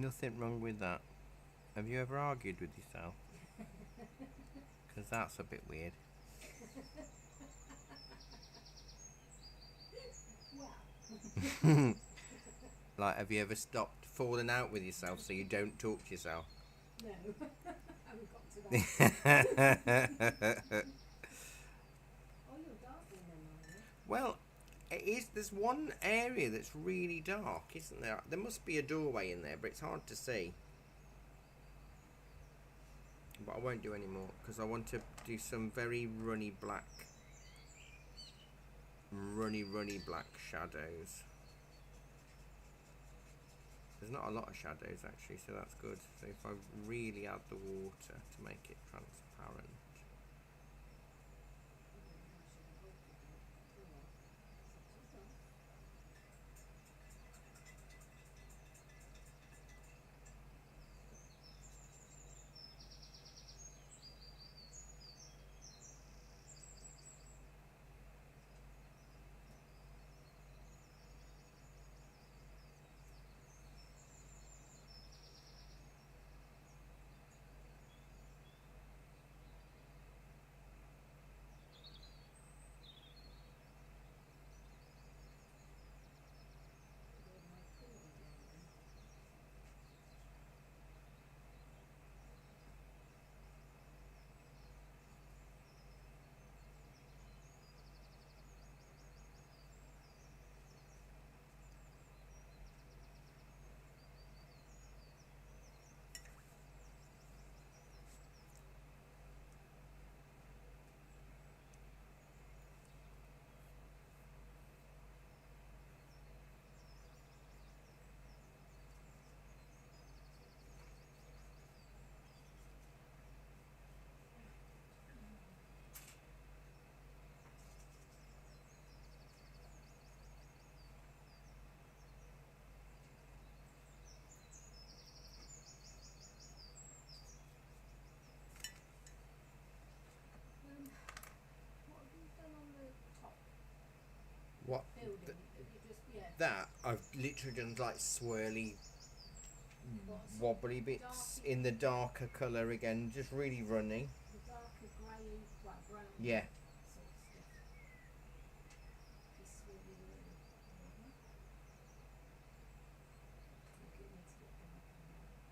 Nothing wrong with that. Have you ever argued with yourself? Because that's a bit weird. Well, Like, have you ever stopped falling out with yourself so you don't talk to yourself? no, haven't got to that. Oh, you're darkening them, are you? Well, it is. There's one area that's really dark, isn't there? There must be a doorway in there, but it's hard to see. But I won't do any more because I want to do some very runny black shadows. There's not a lot of shadows actually, so that's good. So if I really add the water to make it transparent. What have you done on the top What? building? Have you just, yeah, That I've literally done like swirly, what, sort of wobbly bits darker- in the darker colour again, just really running. the darker grey, well, brown Yeah. sort of stuff. Just really, really. I think it needs a bit darker than that.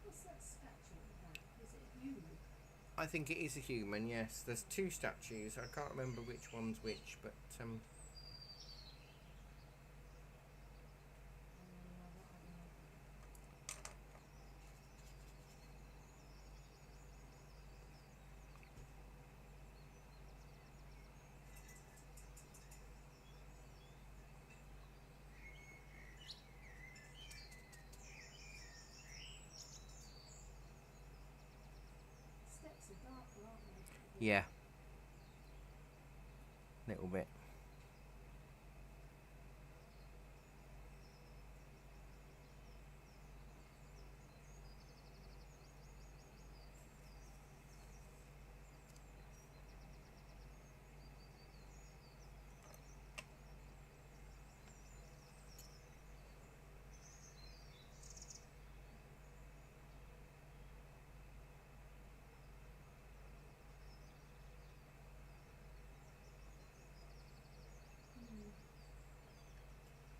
What's that statue at the back? Is it a human? I think it is a human, yes. There's two statues. I can't remember which one's which, but Steps are darker, aren't they? yeah. Little bit.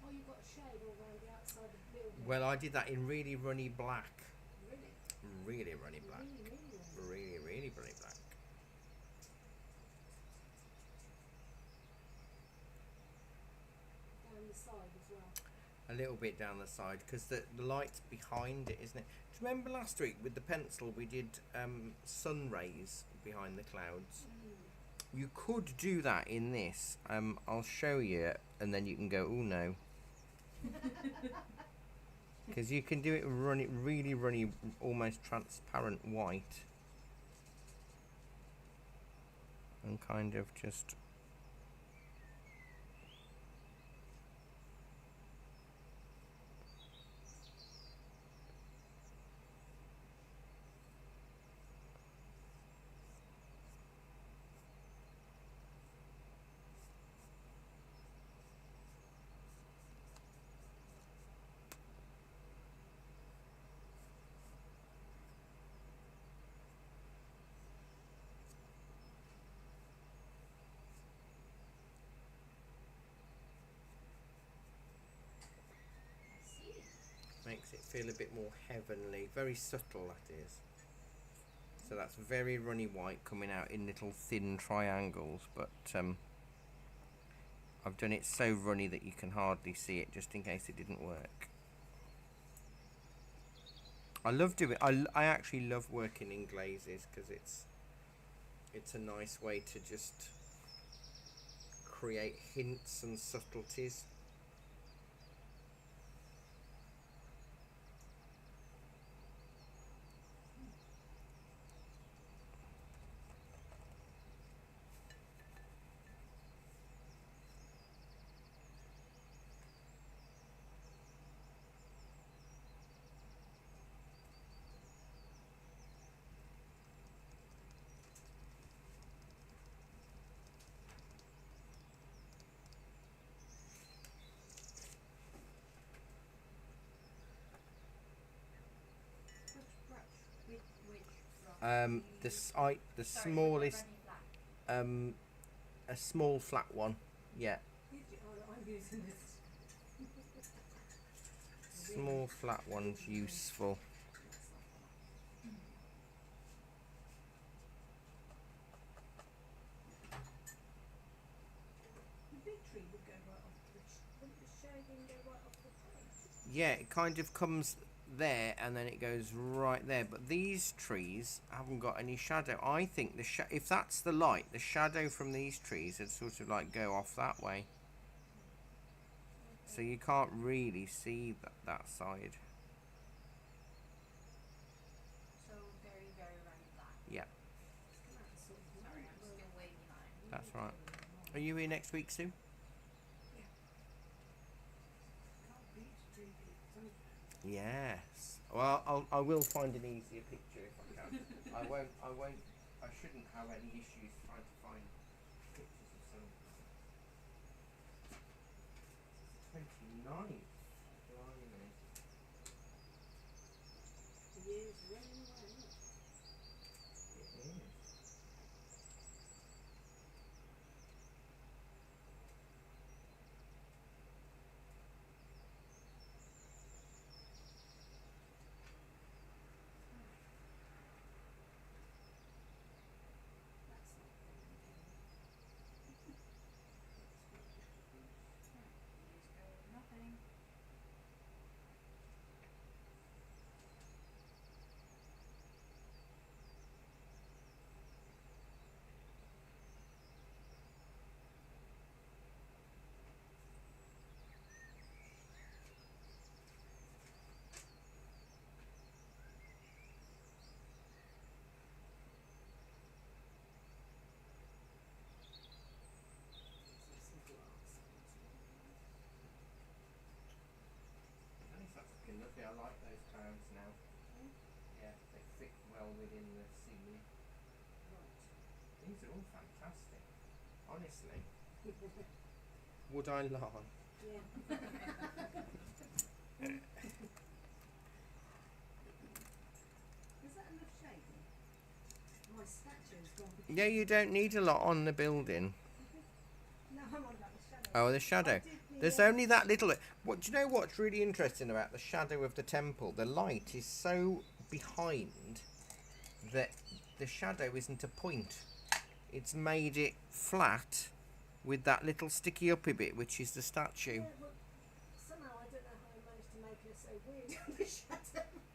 Oh, you've got a shade all round the outside of the building. Well, I did that in really runny black. Really? Really runny black. Really. Really runny black. Down the side as well. A little bit down the side, because the light's behind it, isn't it? Do you remember last week with the pencil we did sun rays behind the clouds? You could do that in this. I'll show you, and then you can go, oh no. Because you can do it really runny, almost transparent white. And kind of just... makes it feel a bit more heavenly. Very subtle, that is. So that's very runny white coming out in little thin triangles, but I've done it so runny that you can hardly see it, just in case it didn't work. I love doing. I actually love working in glazes because it's a nice way to just create hints and subtleties. The smallest, Runny black. a small flat one, yeah, I'm using this. small flat one's useful. The big tree would go right off wouldn't the shading go right off the page? Yeah, it kind of comes there and then it goes right there, but these trees haven't got any shadow. I think if that's the light, the shadow from these trees would sort of like go off that way, so you can't really see that side. So very, very runny black. Yeah, Sorry, I'm still way behind. that's right. Are you here next week, Sue? Can't beat drinking sunshine. Yes. Well, I will find an easier picture if I can. I shouldn't have any issues trying to find pictures of sunshine. 29th. Blimey. The year's running away, isn't it? It is. That's not going in. Use go nothing. There's some glass. That's looking lovely. I like those clouds now. Yeah, they fit well within the scene. Right. These are all fantastic. Honestly. Would I lie? Yeah. Is that enough shading? My statue's gone. Yeah, you don't need a lot on the building. No, I'm on about the shadow. Oh, the shadow. I did the, There's only that little. What do you know? What's really interesting about the shadow of the temple? The light is so behind that the shadow isn't a point. It's made it flat with that little sticky uppy bit, which is the statue. yeah, well, somehow I don't know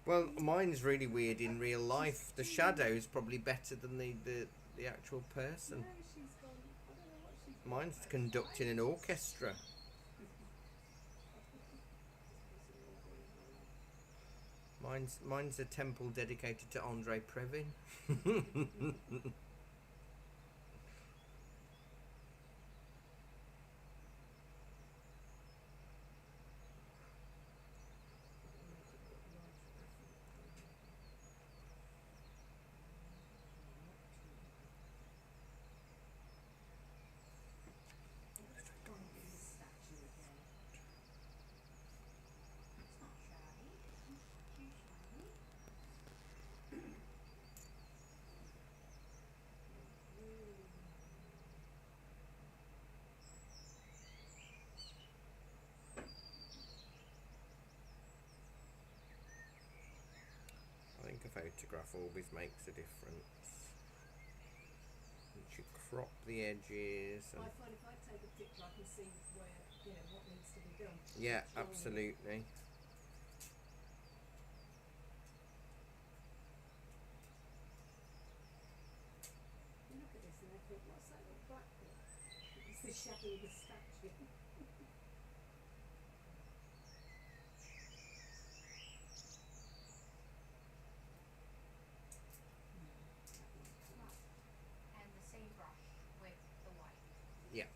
Well, mine's really weird in real life. The shadow's probably better than the actual person. No, she's gone. I don't know what she's got. Mine's conducting an orchestra. Mine's a temple dedicated to Andre Previn. It's not shabby. It's not too shabby. I think a photograph always makes a difference. You should crop the edges. I And find if I take a picture, I can see where, what needs to be done. yeah, absolutely. You look at this and I think, what's that little black bit? It's the shadow of the statue. And the same brush with the white. Yeah.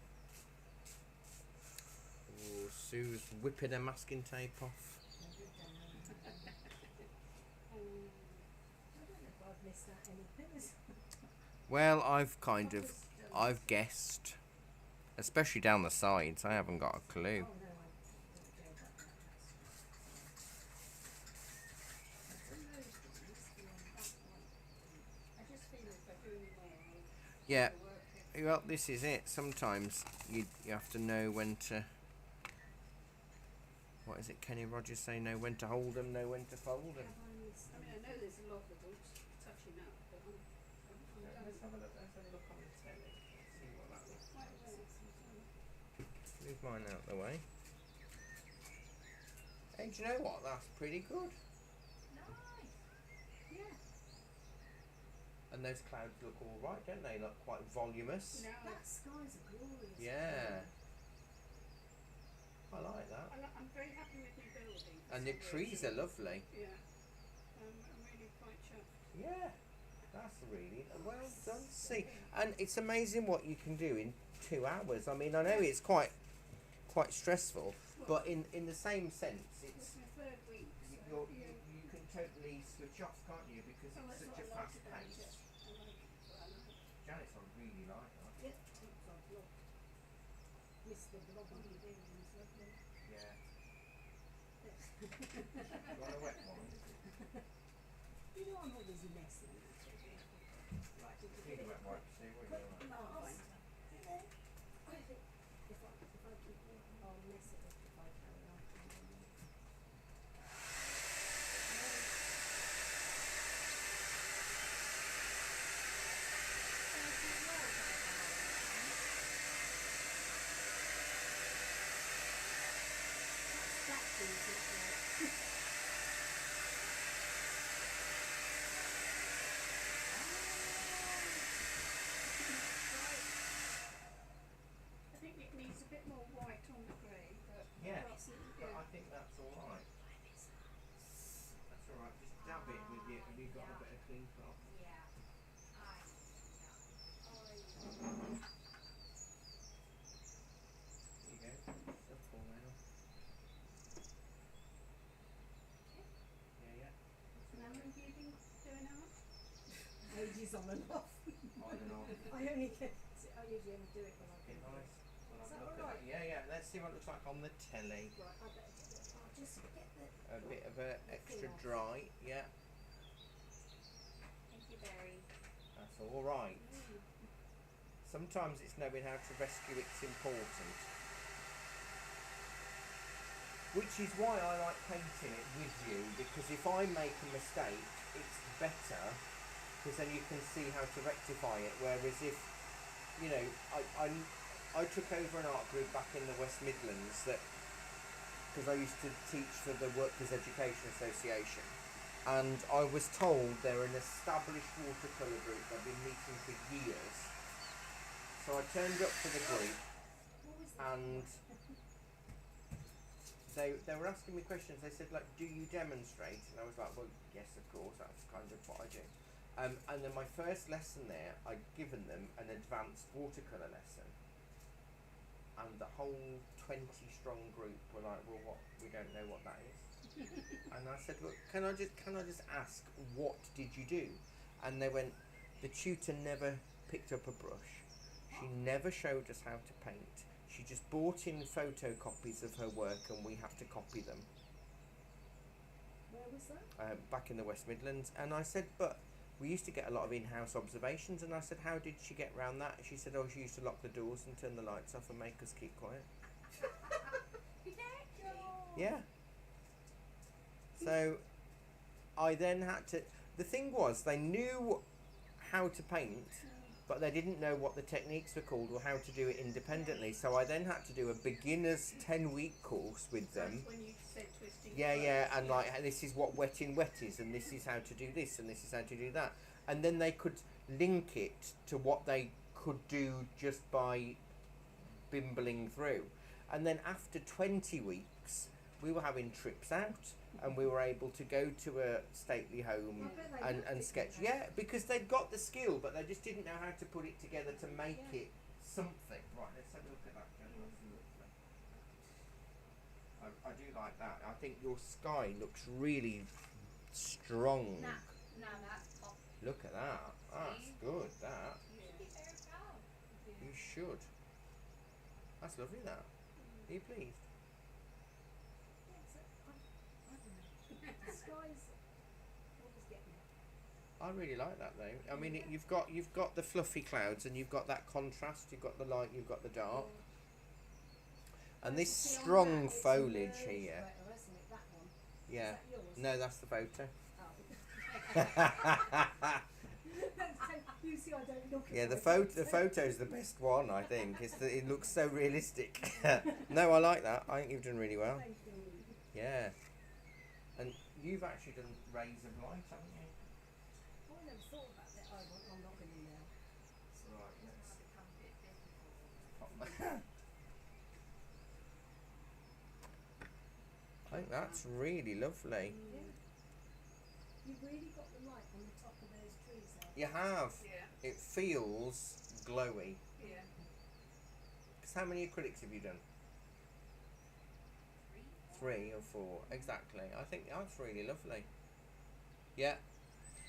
Oh, Sue's whipping her masking tape off. I don't know if I've missed out anything. Well, I've guessed, especially down the sides. I haven't got a clue. Oh no, I don't care about that. I just feel if I do any more, Yeah. I'll work it. Well, this is it. Sometimes you have to know when to. What is it? Kenny Rogers say? Know when to hold them, know when to fold them. Have I missed I mean, I know there's a lot of them touching up, but I'm done. Let's have a look on the telly. See what that looks Quite well. Move mine out the way. Hey, do you know what? That's pretty good. Nice. Yeah. And those clouds look all right, don't they? Look quite voluminous. Now That sky's a glorious Yeah. colour. I like that. I'm very happy with your building. for And the some trees reason. are lovely. Yeah. I'm really quite chuffed. Yeah. That's really well done. See, and it's amazing what you can do in 2 hours. I mean, I know it's quite stressful, but in the same sense, It's it's my third week, so you can totally switch off, can't you? Because Oh, it's that's such a what I like fast about pace. it. I like it. That's what I like. Janice, I really like that. Yeah, it's on block. Mr. Blobby Diggins, lovely. Yeah. You want a wet one? You know I'm always messing. Right, did you Need get a it? wet wipe, Steve, won't you? Last. I think if I keep it, I'll mess it up if I carry on. I think it needs a bit more white on the grey, but Yeah. that's it, But yeah. I think that's all right. That's all right. Just dab it with you. Have you got a bit of clean cloth? Yeah. There you go. Simple now. Yeah, yeah. And how long have you been doing art? Ages on and off. I don't know. I usually only do it when I Okay, can. nice. We'll Is have that a look all at that. Yeah, yeah. Let's see what it looks like on the telly. Right, I better get it. I'll just get the. A bit of a extra off. dry. Yeah, Thank you, Barry. that's all right. Sometimes it's knowing how to rescue it's important. Which is why I like painting it with you, because if I make a mistake, it's better, because then you can see how to rectify it. Whereas if, you know, I took over an art group back in the West Midlands that, because I used to teach for the Workers' Education Association, and I was told they're an established watercolour group. They've been meeting for years. So I turned up for the group, and they were asking me questions. They said, like, do you demonstrate? And I was like, well, yes, of course, that's kind of what I do. And then my first lesson there, I'd given them an advanced watercolour lesson. And the whole 20-strong group were like, well, what? We don't know what that is. And I said, look, can I just ask, what did you do? And they went, the tutor never picked up a brush. She never showed us how to paint. She just bought in photocopies of her work, and we have to copy them. Where was that? Back in the West Midlands. And I said, but we used to get a lot of in-house observations. And I said, how did she get around that? She said, oh, she used to lock the doors and turn the lights off and make us keep quiet. Yeah. So I then had to, the thing was, they knew how to paint, but they didn't know what the techniques were called or how to do it independently. So I then had to do a beginner's 10-week course with them. That's when you said twisting. Yeah, and like, this is what wet in wet is, and this is how to do this, and this is how to do that. And then they could link it to what they could do just by bimbling through. And then after 20 weeks, we were having trips out, and we were able to go to a stately home and sketch. Yeah, because they'd got the skill, but they just didn't know how to put it together to make it something. Right, let's have a look at that. I do like that. I think your sky looks really strong. Now that's pop. Look at that. That's good, that. You should be very proud. You should. That's lovely, that. Are you pleased? The skies always get me. I really like that though. I mean, you've got the fluffy clouds, and you've got that contrast. You've got the light. You've got the dark. And this strong foliage here. Sweater, isn't it? That one. Yeah. Is that yours? No, that's the photo. Oh. You see, I don't look at Yeah, the photos. photo's the best one, I think. It looks so realistic. No, I like that. I think you've done really well. Thank you. Yeah. And you've actually done rays of light, haven't you? Oh, I never thought about that. I'm not going to now. Right, It's let's become a bit difficult. pop that. I think that's really lovely. Yeah. You've really got the light on the top of those trees there. You have. Yeah, It feels glowy. yeah. 'Cause how many acrylics have you done? 3 or 4, exactly. I think that's really lovely. Yeah.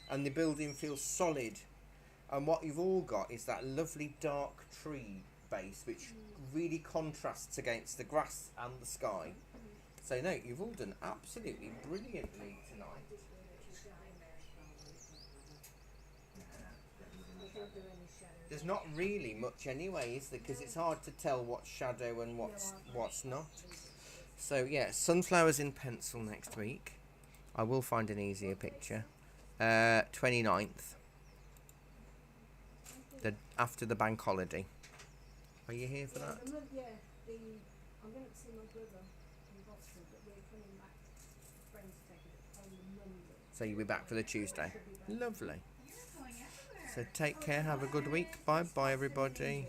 And the building feels solid. And what you've all got is that lovely dark tree base, which really contrasts against the grass and the sky. So no, you've all done absolutely brilliantly tonight. I don't do any shadows. There's not really much anyway, is there? Because it's hard to tell what's shadow and what's not. So yeah, sunflowers in pencil next week. I will find an easier picture. 29th. After the bank holiday. Are you here for that? I'm going to see my brother in Boston, but we're coming back. Friends taking it on the Monday. So you'll be back for the Tuesday. Should be back. Lovely. You're going everywhere. So take care, have a good week. Bye bye everybody.